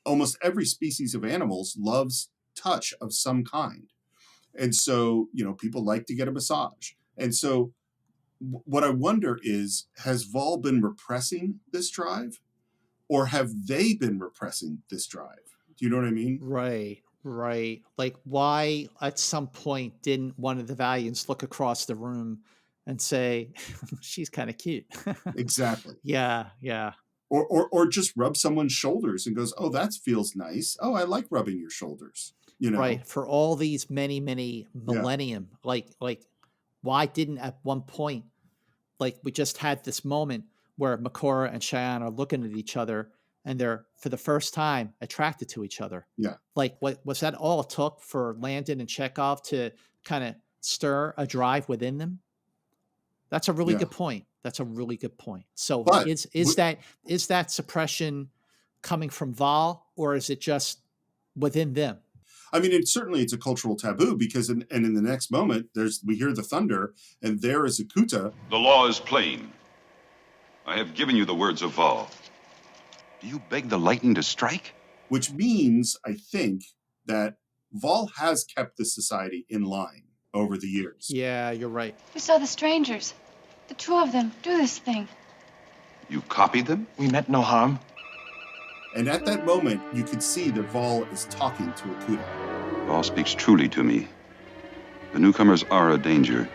almost every species of animals loves touch of some kind. And so, you know, people like to get a massage. And so what I wonder is, has Vaal been repressing this drive, or have they been repressing this drive? Do you know what I mean? Right. Like, why at some point didn't one of the Valiants look across the room and say, she's kind of cute? Exactly. Yeah. Or just rub someone's shoulders and goes, oh, that feels nice. Oh, I like rubbing your shoulders. You know? Right. For all these many millennium, like why didn't at one point, like, we just had this moment where Makora and Cheyenne are looking at each other and they're, for the first time, attracted to each other. Yeah. Like, what was that all it took for Landon and Chekhov to kind of stir a drive within them? That's a really good point. So but is that suppression coming from Vaal, or is it just within them? I mean, it's a cultural taboo, because in the next moment we hear the thunder, and there is Akuta. The law is plain. I have given you the words of Vaal. Do you beg the lightning to strike? Which means, I think, that Vaal has kept this society in line over the years. Yeah, you're right. We saw the strangers, the two of them, do this thing. You copied them? We meant no harm. And at that moment, you could see that Vaal is talking to Akuta. Vaal speaks truly to me. The newcomers are a danger.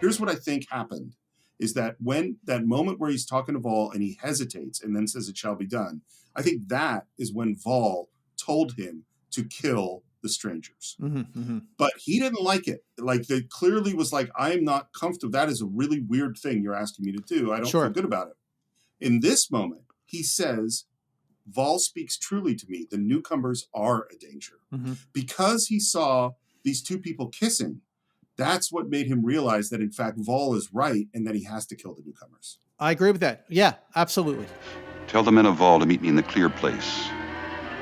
Here's what I think happened, is that when that moment where he's talking to Vaal and he hesitates and then says it shall be done, I think that is when Vaal told him to kill the strangers. But he didn't like it. Like, they clearly was like, I'm not comfortable. That is a really weird thing you're asking me to do. I don't feel good about it. In this moment, he says, Vaal speaks truly to me. The newcomers are a danger. Because he saw these two people kissing, that's what made him realize that, in fact, Vaal is right and that he has to kill the newcomers. I agree with that. Yeah, absolutely. Tell the men of Vaal to meet me in the clear place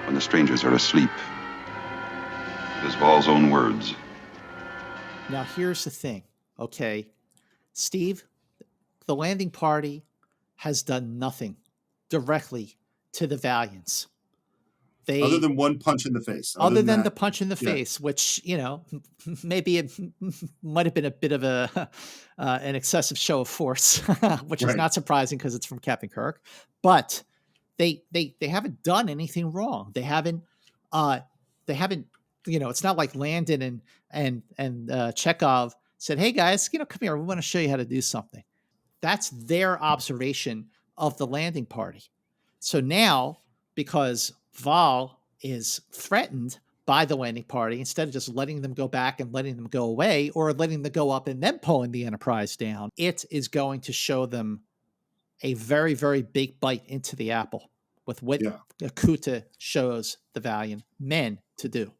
when the strangers are asleep. It is Vaal's own words. Now, here's the thing, okay? Steve, the landing party has done nothing directly to the Valiants. Other than one punch in the face. Other than the punch in the face, which, you know, maybe it might have been a bit of an excessive show of force, which is not surprising because it's from Captain Kirk. But they haven't done anything wrong. They haven't, you know, it's not like Landon and Chekhov said, hey guys, you know, come here, we want to show you how to do something. That's their observation of the landing party. So now, because Vaal is threatened by the landing party, instead of just letting them go back and letting them go away, or letting them go up and then pulling the Enterprise down, it is going to show them a very, very big bite into the apple with what Akuta shows the Valiant men to do.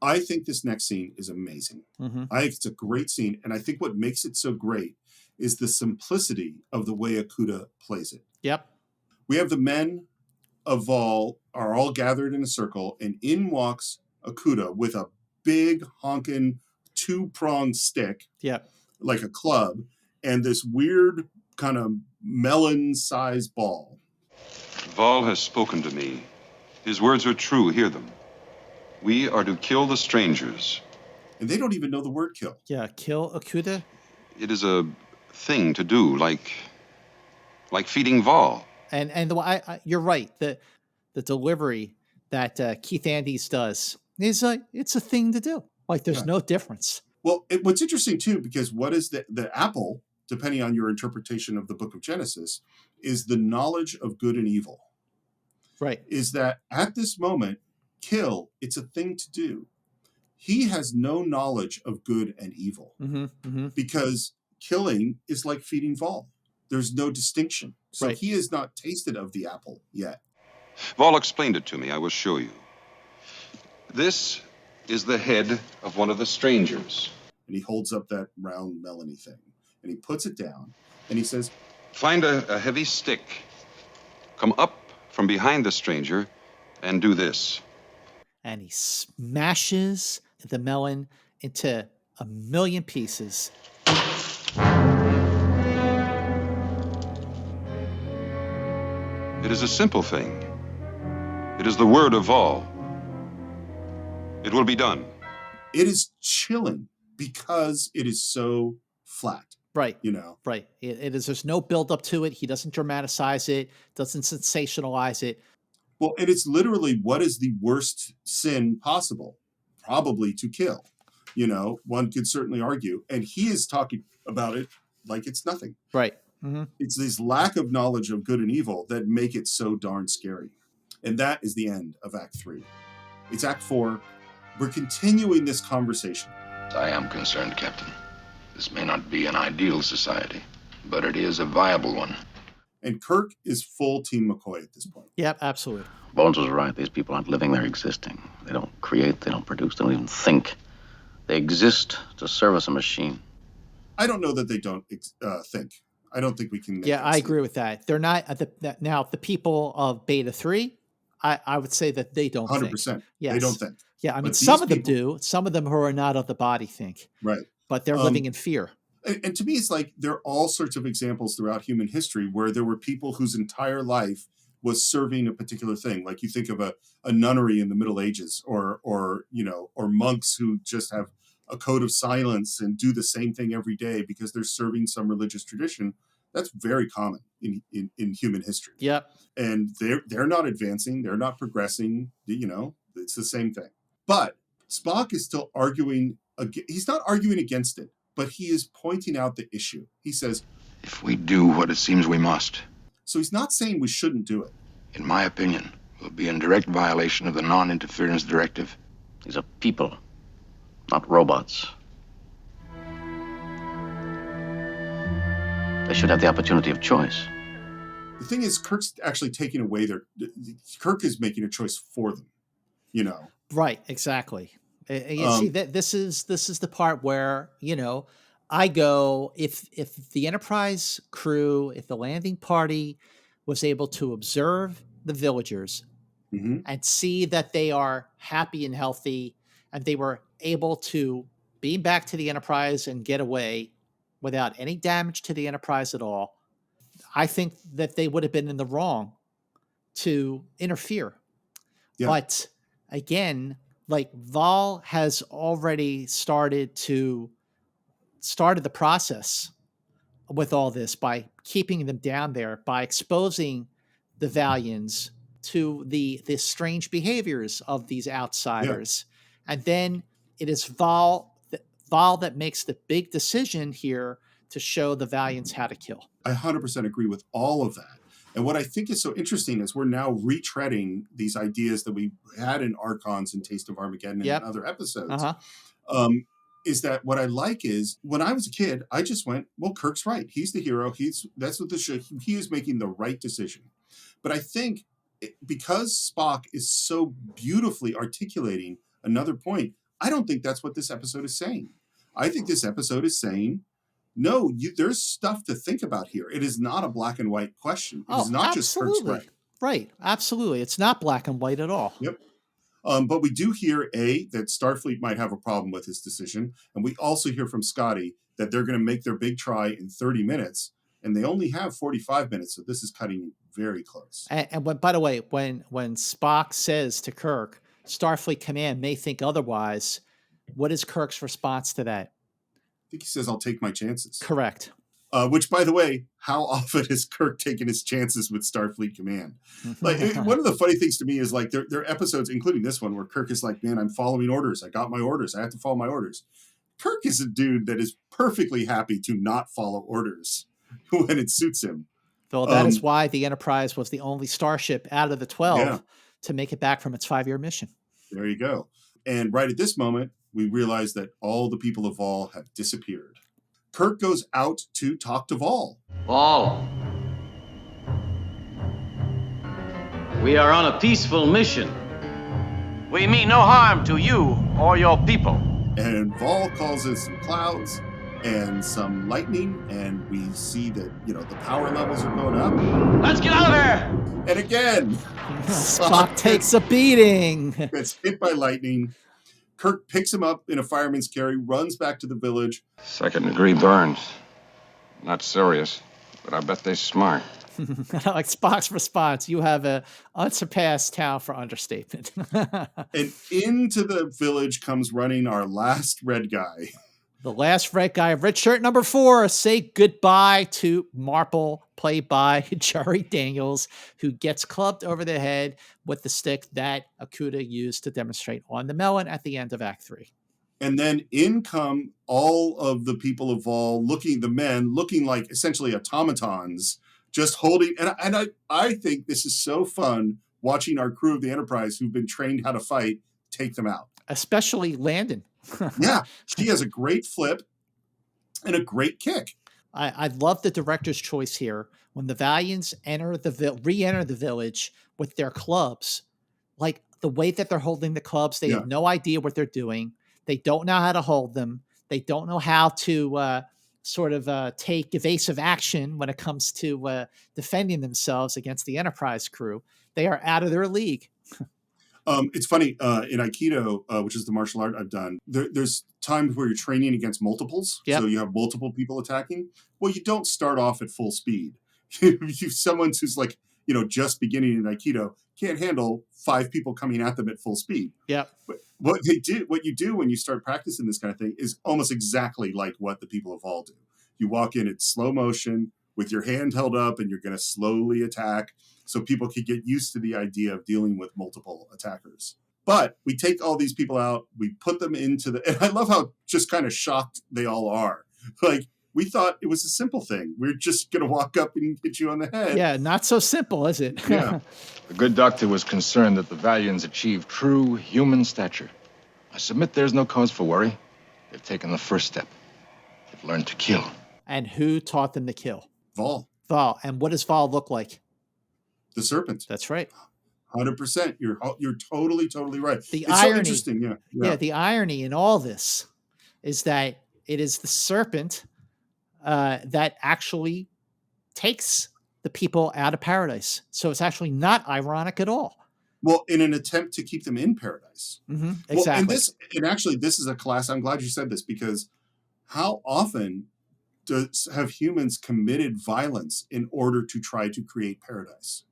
I think this next scene is amazing. I think it's a great scene, and I think what makes it so great is the simplicity of the way Akuta plays it. Yep. We have the men of Vaal are all gathered in a circle, and in walks Akuta with a big honking 2-pronged stick, like a club, and this weird kind of melon-sized ball. Vaal has spoken to me. His words are true. Hear them. We are to kill the strangers. And they don't even know the word kill. Yeah, kill Akuta? It is a thing to do, like feeding Vaal. And you're right. The delivery that Keith Andes does is it's a thing to do. Like there's no difference. Well, what's interesting too, because what is the apple, depending on your interpretation of the book of Genesis, is the knowledge of good and evil. Right. Is that at this moment, kill, it's a thing to do. He has no knowledge of good and evil because killing is like feeding Vaal. There's no distinction. So he has not tasted of the apple yet. Vaal explained it to me. I will show you. This is the head of one of the strangers. And he holds up that round melony thing. And he puts it down. And he says, find a heavy stick. Come up from behind the stranger and do this. And he smashes the melon into a million pieces. It is a simple thing. It is the word of Vaal. It will be done. It is chilling because it is so flat. Right. You know? Right. It is. There's no build up to it. He doesn't dramatize it, doesn't sensationalize it. Well, and it's literally, what is the worst sin possible? Probably to kill. You know, one could certainly argue. And he is talking about it like it's nothing. Right. It's this lack of knowledge of good and evil that make it so darn scary. And that is the end of Act 3. It's Act 4. We're continuing this conversation. I am concerned, Captain. This may not be an ideal society, but it is a viable one. And Kirk is full Team McCoy at this point. Yep, absolutely. Bones was right. These people aren't living, they're existing. They don't create, they don't produce, they don't even think. They exist to service a machine. I don't know that they don't think. I don't think we can. Yeah, I agree with that. They're not now the people of Beta 3. I would say that they don't 100%. think. Yes. They don't think. Yeah, I mean, some of them do. Some of them who are not of the body think. Right. But they're living in fear. And to me, it's like there are all sorts of examples throughout human history where there were people whose entire life was serving a particular thing. Like you think of a nunnery in the Middle Ages, or monks who just have a code of silence and do the same thing every day because they're serving some religious tradition. That's very common in human history. Yep. And they're not advancing, they're not progressing. It's the same thing. But Spock is still arguing. He's not arguing against it, but he is pointing out the issue. He says, if we do what it seems we must. So he's not saying we shouldn't do it. In my opinion, we'll be in direct violation of the non-interference directive. These are people, not robots. They should have the opportunity of choice. The thing is, Kirk's actually taking away Kirk is making a choice for them, Right, exactly. See, this is the part where, I go, if the Enterprise crew, if the landing party was able to observe the villagers and see that they are happy and healthy, and they were able to beam back to the Enterprise and get away without any damage to the Enterprise at all, I think that they would have been in the wrong to interfere. Yeah. But again, like Vaal has already started the process with all this by keeping them down there, by exposing the Vaalians to the strange behaviors of these outsiders. Yeah. And then it is Vaal that makes the big decision here to show the Vaalians how to kill. I 100% agree with all of that. And what I think is so interesting is we're now retreading these ideas that we had in Archons and Taste of Armageddon and other episodes. Is that what I like is when I was a kid, I just went, well, Kirk's right. He's the hero. That's what the show. He is making the right decision. But I think because Spock is so beautifully articulating another point, I don't think that's what this episode is saying. I think this episode is saying, no, there's stuff to think about here. It is not a black and white question. It is not just Kirk's right. Right, absolutely. It's not black and white at all. Yep. But we do hear, that Starfleet might have a problem with his decision. And we also hear from Scotty that they're going to make their big try in 30 minutes. And they only have 45 minutes. So this is cutting very close. And by the way, when Spock says to Kirk, Starfleet Command may think otherwise, what is Kirk's response to that? I think he says, I'll take my chances. Correct. Which, by the way, how often has Kirk taken his chances with Starfleet Command? One of the funny things to me is there are episodes, including this one, where Kirk is like, man, I'm following orders. I got my orders. I have to follow my orders. Kirk is a dude that is perfectly happy to not follow orders when it suits him. Well, that is why the Enterprise was the only starship out of the 12 to make it back from its 5-year mission. There you go. And right at this moment, we realize that all the people of Vaal have disappeared. Kirk goes out to talk to Vaal. Vaal, we are on a peaceful mission. We mean no harm to you or your people. And Vaal calls in some clouds and some lightning, and we see that, the power levels are going up. Let's get out of here! And again, Spock takes a beating. Gets hit by lightning. Kirk picks him up in a fireman's carry, runs back to the village. 2nd-degree burns. Not serious, but I bet they're smart. Like Spock's response, you have a unsurpassed talent for understatement. And into the village comes running our last red guy. The last red guy, red shirt number 4, say goodbye to Marple, played by Jerry Daniels, who gets clubbed over the head with the stick that Akuta used to demonstrate on the melon at the end of Act 3. And then in come all of the people of Vaal, the men looking like essentially automatons, just holding. And I think this is so fun watching our crew of the Enterprise, who've been trained how to fight, take them out. Especially Landon. Yeah, she has a great flip and a great kick. I love the director's choice here. When the Valiants re-enter the village with their clubs, like the way that they're holding the clubs, they have no idea what they're doing. They don't know how to hold them. They don't know how to take evasive action when it comes to defending themselves against the Enterprise crew. They are out of their league. It's funny, in Aikido, which is the martial art I've done, there's times where you're training against multiples. Yep. So you have multiple people attacking. Well, you don't start off at full speed. Someone who's just beginning in Aikido can't handle 5 people coming at them at full speed. Yeah. But what you do when you start practicing this kind of thing is almost exactly like what the people of Vaal do. You walk in slow motion with your hand held up, and you're going to slowly attack, so people can get used to the idea of dealing with multiple attackers. But we take all these people out, we put them into and I love how just kind of shocked they all are. We thought it was a simple thing. We're just going to walk up and hit you on the head. Yeah, not so simple, is it? Yeah. The good doctor was concerned that the Valiants achieved true human stature. I submit there's no cause for worry. They've taken the first step. They've learned to kill. And who taught them to kill? Vaal. And what does Vaal look like? The serpent. That's right. 100%. You're totally right. The it's irony, so interesting. Yeah. The irony in all this is that it is the serpent that actually takes the people out of paradise. So it's actually not ironic at all. Well, in an attempt to keep them in paradise. Mm-hmm, exactly. Well, this is a class. I'm glad you said this, because how often have humans committed violence in order to try to create paradise?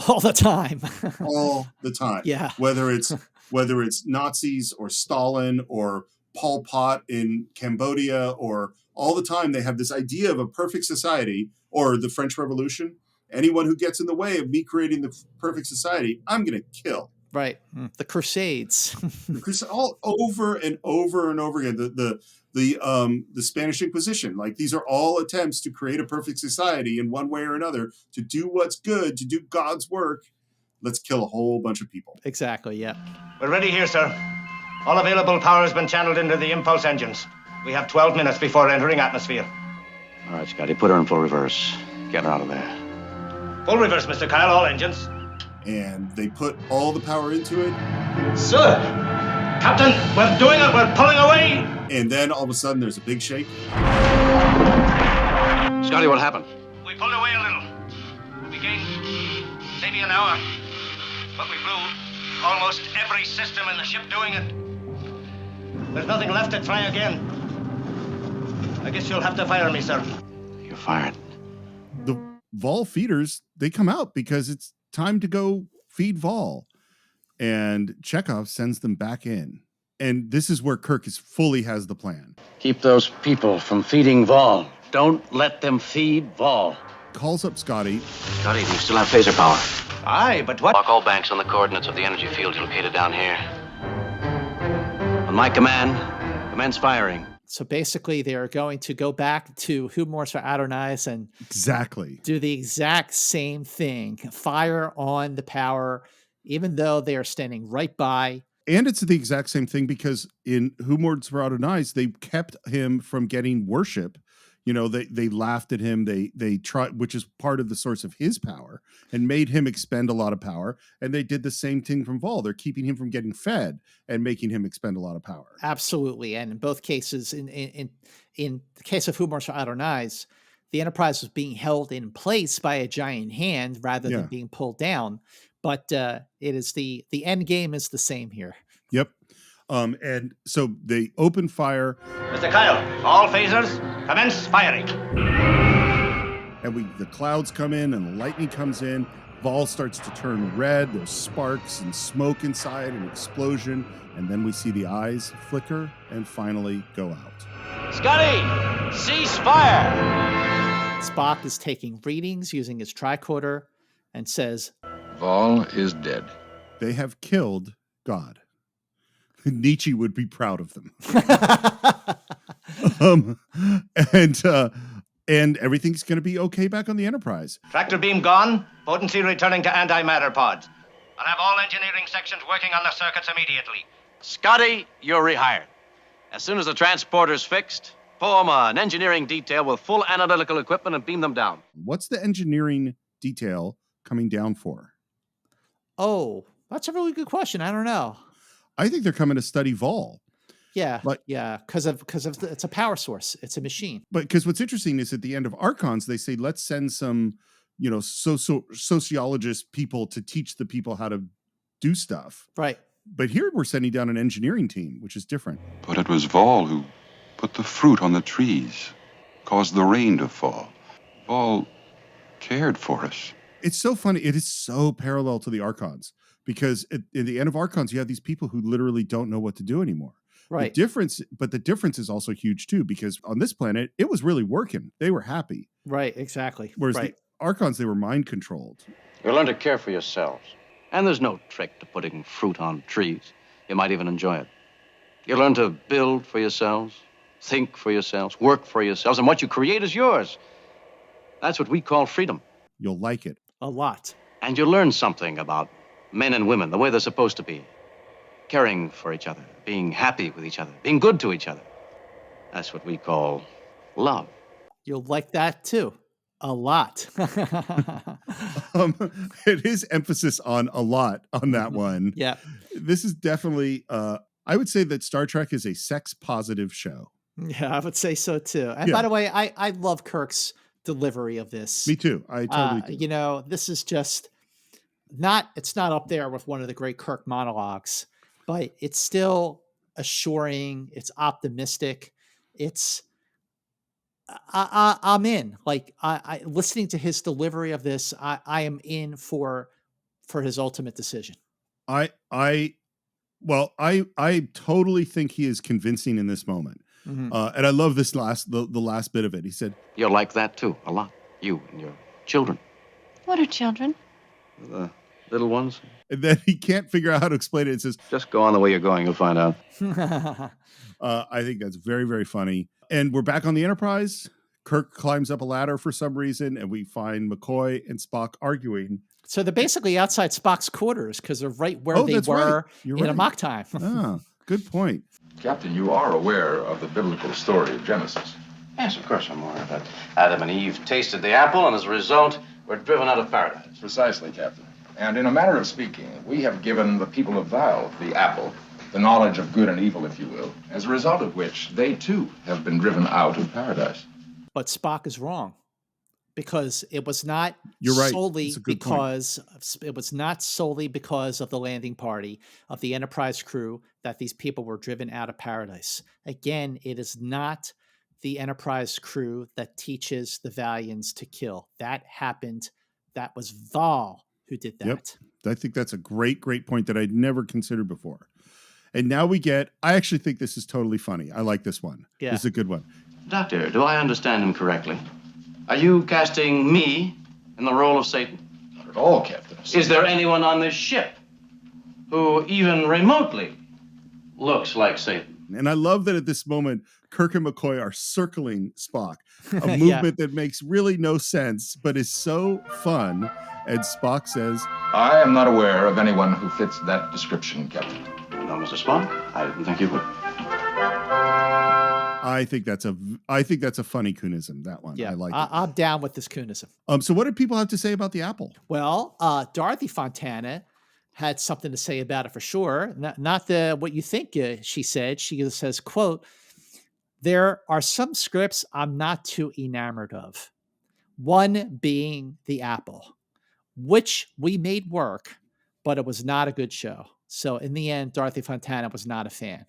All the time. All the time. Yeah. Whether it's Nazis or Stalin or Pol Pot in Cambodia, or all the time they have this idea of a perfect society, or the French Revolution. Anyone who gets in the way of me creating the perfect society, I'm going to kill. Right. The Crusades. All over and over and over again. The Spanish Inquisition. These are all attempts to create a perfect society in one way or another, to do what's good, to do God's work. Let's kill a whole bunch of people. Exactly, yeah. We're ready here, sir. All available power has been channeled into the impulse engines. We have 12 minutes before entering atmosphere. All right, Scotty, put her in full reverse. Get her out of there. Full reverse, Mr. Kyle, all engines. And they put all the power into it. Sir! Captain, we're doing it! We're pulling away! And then all of a sudden there's a big shake. Scotty, what happened? We pulled away a little. We gained maybe an hour. But we blew almost every system in the ship doing it. There's nothing left to try again. I guess you'll have to fire me, sir. You're fired. The Vaal feeders, they come out because it's time to go feed Vaal. And Chekhov sends them back in. And this is where Kirk fully has the plan. Keep those people from feeding Vaal. Don't let them feed Vaal. Calls up Scotty. Scotty, do you still have phaser power? Aye, but what? Lock all banks on the coordinates of the energy field located down here. On my command, commence firing. So basically, they are going to go back to Humors for Adonais and do the exact same thing. Fire on the power, even though they are standing right by. And it's the exact same thing because in Humors for Adonais, they kept him from getting worship. You know, they laughed at him. They tried, which is part of the source of his power, and made him expend a lot of power. And they did the same thing from Vaal. They're keeping him from getting fed and making him expend a lot of power. Absolutely. And in both cases, in the case of Humors for Adonais, the Enterprise was being held in place by a giant hand rather than being pulled down. But it is the end game is the same here. Yep. And so they open fire. Mr. Kyle, all phasers, commence firing. And the clouds come in and the lightning comes in. Vaal starts to turn red. There's sparks and smoke inside, an explosion. And then we see the eyes flicker and finally go out. Scotty, cease fire! Spock is taking readings using his tricorder and says, Vaal is dead. They have killed God. Nietzsche would be proud of them. And everything's going to be okay back on the Enterprise. Tractor beam gone, potency returning to antimatter pods. I'll have all engineering sections working on the circuits immediately. Scotty, you're rehired. As soon as the transporter's fixed, form an engineering detail with full analytical equipment and beam them down. What's the engineering detail coming down for? Oh, that's a really good question. I don't know. I think they're coming to study Vaal. Yeah, because it's a power source. It's a machine. But because what's interesting is at the end of Archons, they say, let's send some, sociologist people to teach the people how to do stuff. Right. But here we're sending down an engineering team, which is different. But it was Vaal who put the fruit on the trees, caused the rain to fall. Vaal cared for us. It's so funny. It is so parallel to the Archons because at the end of Archons, you have these people who literally don't know what to do anymore. Right. The difference is also huge too, because on this planet, it was really working. They were happy. Right, exactly. Whereas the Archons, they were mind controlled. You learn to care for yourselves. And there's no trick to putting fruit on trees. You might even enjoy it. You learn to build for yourselves, think for yourselves, work for yourselves, and what you create is yours. That's what we call freedom. You'll like it. A lot. And you learn something about men and women, the way they're supposed to be. Caring for each other, being happy with each other, being good to each other. That's what we call love. You'll like that too. A lot. It is emphasis on a lot on that one. Yeah. This is definitely, I would say that Star Trek is a sex positive show. Yeah, I would say so too. And by the way, I love Kirk's delivery of this. Me too. I totally do. This is just it's not up there with one of the great Kirk monologues, but it's still assuring. It's optimistic. I'm in. Like I listening to his delivery of this, I am in for his ultimate decision. I totally think he is convincing in this moment. Mm-hmm. And I love this the last bit of it. He said, "You'll like that too, a lot. You and your children." What are children? The little ones. And then he can't figure out how to explain it. It says, "Just go on the way you're going. You'll find out." I think that's very, very funny. And we're back on the Enterprise. Kirk climbs up a ladder for some reason, and we find McCoy and Spock arguing. So they're basically outside Spock's quarters because they're right where they were in a mock time. Good point. Captain, you are aware of the biblical story of Genesis. Yes, of course I'm aware of that. Adam and Eve tasted the apple, and as a result, were driven out of paradise. Precisely, Captain. And in a manner of speaking, we have given the people of Vaal the apple, the knowledge of good and evil, if you will, as a result of which they, too, have been driven out of paradise. But Spock is wrong because it was not solely because it was not solely because of the landing party of the Enterprise crew that these people were driven out of paradise. Again, it is not the Enterprise crew that teaches the Vaalians to kill. That happened. That was Vaal who did that. Yep. I think that's a great point that I'd never considered before. And now I actually think this is totally funny. I like this one. Yeah. This is a good one. Doctor, do I understand him correctly? Are you casting me in the role of Satan? Not at all, Captain. Is there anyone on this ship who even remotely looks like Satan? And I love that at this moment, Kirk and McCoy are circling Spock, a Yeah. movement that makes really no sense, but is so fun. And Spock says, I am not aware of anyone who fits that description, Captain. No, Mr. Spock, I didn't think you would. I think that's a funny Coonism, that one. Yeah, I like it. I'm down with this Coonism. So what did people have to say about the apple? Well, Dorothy Fontana had something to say about it for sure. Not what you think she said. She says, quote, "There are some scripts I'm not too enamored of. One being The Apple, which we made work, but it was not a good show. So in the end, Dorothy Fontana was not a fan.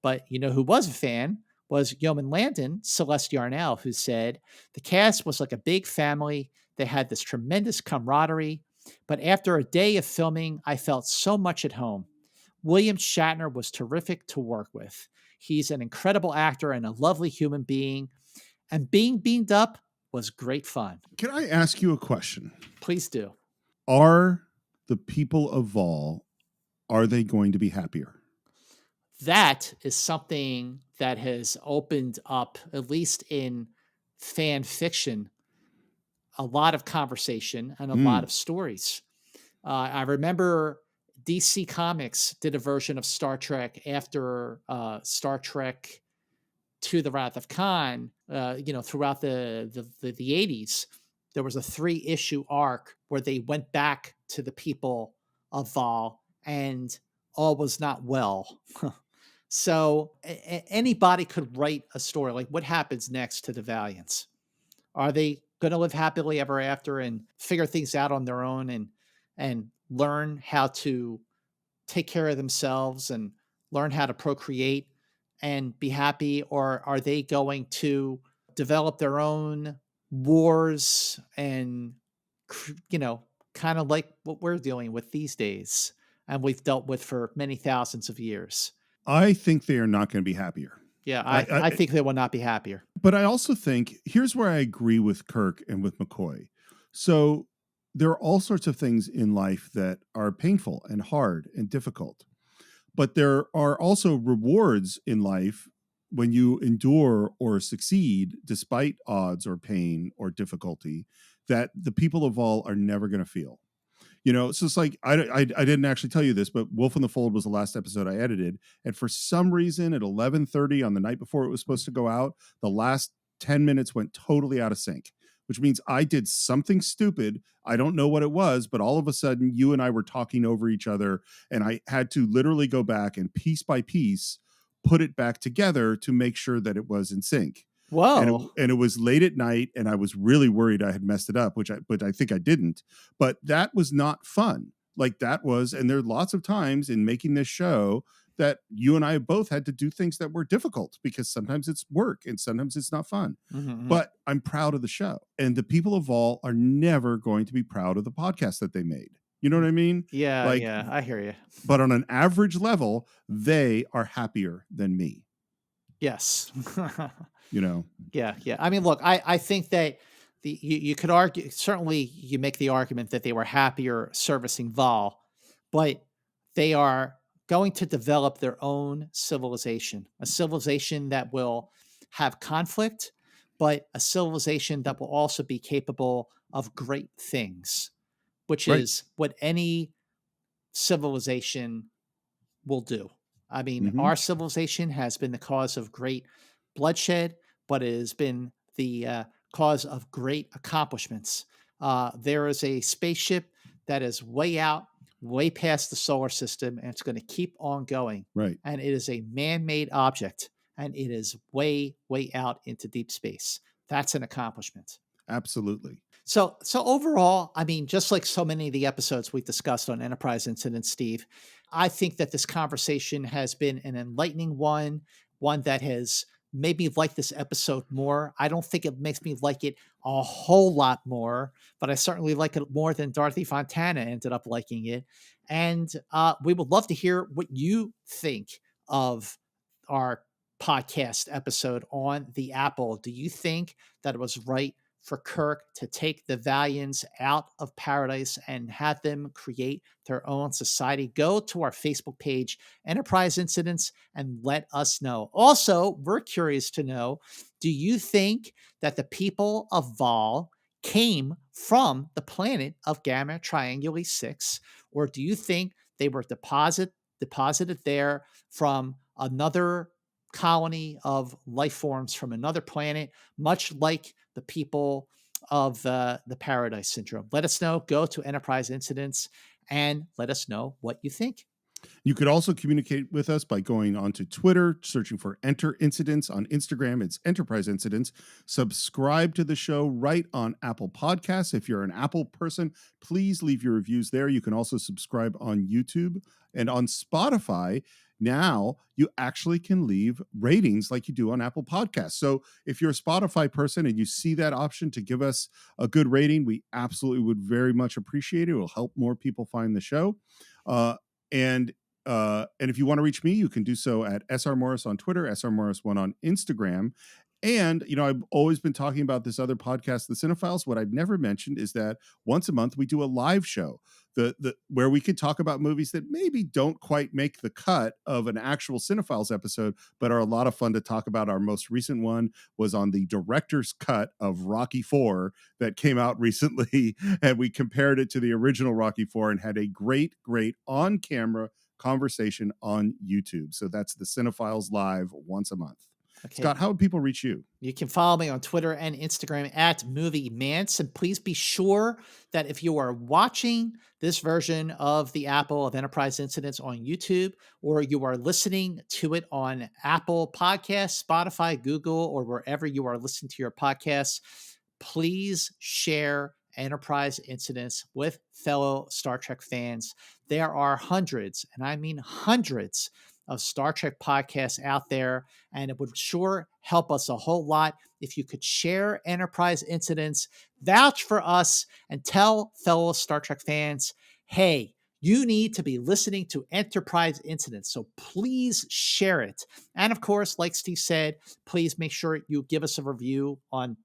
But you know who was a fan was Yeoman Landon, Celeste Yarnell, who said, the cast was like a big family. They had this tremendous camaraderie. But after a day of filming, I felt so much at home. William Shatner was terrific to work with. He's an incredible actor and a lovely human being. And being beamed up was great fun." Can I ask you a question? Please do. Are the people of Vaal, are they going to be happier? That is something that has opened up, at least in fan fiction, a lot of conversation and a lot of stories. I remember DC Comics did a version of Star Trek after Star Trek To the Wrath of Khan, throughout the 80s. There was a 3-issue arc where they went back to the people of Vaal and all was not well. So anybody could write a story. Like, what happens next to the Valiants? Are they going to live happily ever after and figure things out on their own and learn how to take care of themselves and learn how to procreate and be happy? Or are they going to develop their own wars and, kind of like what we're dealing with these days and we've dealt with for many thousands of years? I think they are not going to be happier. Yeah, I think they will not be happier. But I also think, here's where I agree with Kirk and with McCoy. So there are all sorts of things in life that are painful and hard and difficult. But there are also rewards in life when you endure or succeed despite odds or pain or difficulty that the people of Vaal are never going to feel. So it's like, I didn't actually tell you this, but Wolf in the Fold was the last episode I edited. And for some reason at 11:30 on the night before it was supposed to go out, the last 10 minutes went totally out of sync, which means I did something stupid. I don't know what it was, but all of a sudden you and I were talking over each other and I had to literally go back and piece by piece put it back together to make sure that it was in sync. Whoa. And it was late at night and I was really worried I had messed it up, but I think I didn't. But that was not fun. Like that was, and there are lots of times in making this show that you and I both had to do things that were difficult because sometimes it's work and sometimes it's not fun. Mm-hmm. But I'm proud of the show. And the people of Vaal are never going to be proud of the podcast that they made. You know what I mean? Yeah, I hear you. But on an average level, they are happier than me. Yes. Yeah. I mean, look, I think that you could argue, certainly you make the argument that they were happier servicing Vaal, but they are going to develop their own civilization, a civilization that will have conflict, but a civilization that will also be capable of great things, which is what any civilization will do. I mean, our civilization has been the cause of great bloodshed, but it has been the cause of great accomplishments. There is a spaceship that is way out, way past the solar system, and it's going to keep on going. Right. And it is a man-made object, and it is way, way out into deep space. That's an accomplishment. Absolutely. So overall, I mean, just like so many of the episodes we've discussed on Enterprise Incident, Steve, I think that this conversation has been an enlightening one that has made me like this episode more. I don't think it makes me like it a whole lot more, but I certainly like it more than Dorothy Fontana ended up liking it. And we would love to hear what you think of our podcast episode on the Apple. Do you think that it was right for Kirk to take the Vaalians out of paradise and have them create their own society? Go to our Facebook page, Enterprise Incidents, and let us know. Also, we're curious to know, do you think that the people of Vaal came from the planet of Gamma Trianguli VI, or do you think they were deposited there from another colony of life forms from another planet, much like the people of the Paradise Syndrome? Let us know. Go to Enterprise Incidents and let us know what you think. You could also communicate with us by going onto Twitter, searching for Enter Incidents. On Instagram, it's Enterprise Incidents. Subscribe to the show right on Apple Podcasts. If you're an Apple person, please leave your reviews there. You can also subscribe on YouTube and on Spotify. Now you actually can leave ratings like you do on Apple Podcasts. So if you're a Spotify person and you see that option to give us a good rating, we absolutely would very much appreciate it. It will help more people find the show. And if you want to reach me, you can do so at SR Morris on Twitter, SR Morris1 on Instagram. And, I've always been talking about this other podcast, The Cinephiles. What I've never mentioned is that once a month we do a live show where we could talk about movies that maybe don't quite make the cut of an actual Cinephiles episode, but are a lot of fun to talk about. Our most recent one was on the director's cut of Rocky IV that came out recently, and we compared it to the original Rocky IV and had a great on-camera conversation on YouTube. So that's the Cinephiles Live once a month. Okay. Scott, how would people reach you? You can follow me on Twitter and Instagram at Movie Mance. And please be sure that if you are watching this version of the Apple of Enterprise Incidents on YouTube, or you are listening to it on Apple Podcasts, Spotify, Google, or wherever you are listening to your podcasts, please share Enterprise Incidents with fellow Star Trek fans. There are hundreds, and I mean hundreds, of Star Trek podcasts out there, and it would sure help us a whole lot if you could share Enterprise Incidents, vouch for us, and tell fellow Star Trek fans, hey, you need to be listening to Enterprise Incidents, so please share it. And of course, like Steve said, please make sure you give us a review on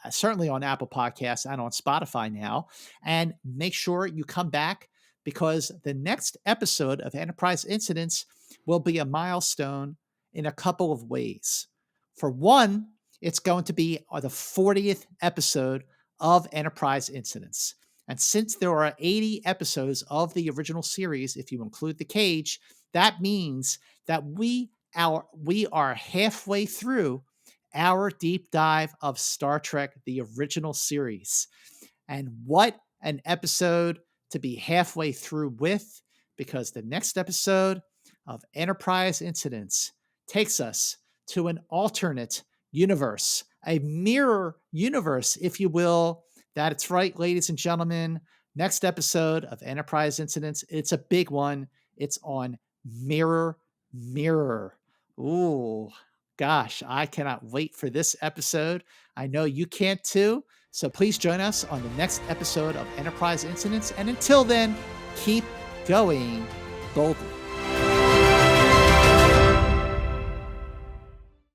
certainly on Apple Podcasts and on Spotify now, and make sure you come back, because the next episode of Enterprise Incidents will be a milestone in a couple of ways. For one, it's going to be the 40th episode of Enterprise Incidents. And since there are 80 episodes of the original series, if you include the cage, that means that we are halfway through our deep dive of Star Trek, the original series. And what an episode to be halfway through with, because the next episode of Enterprise Incidents takes us to an alternate universe, a mirror universe, if you will. That's right, ladies and gentlemen. Next episode of Enterprise Incidents, it's a big one. It's on Mirror. Ooh, gosh, I cannot wait for this episode. I know you can't too. So please join us on the next episode of Enterprise Incidents. And until then, keep going boldly.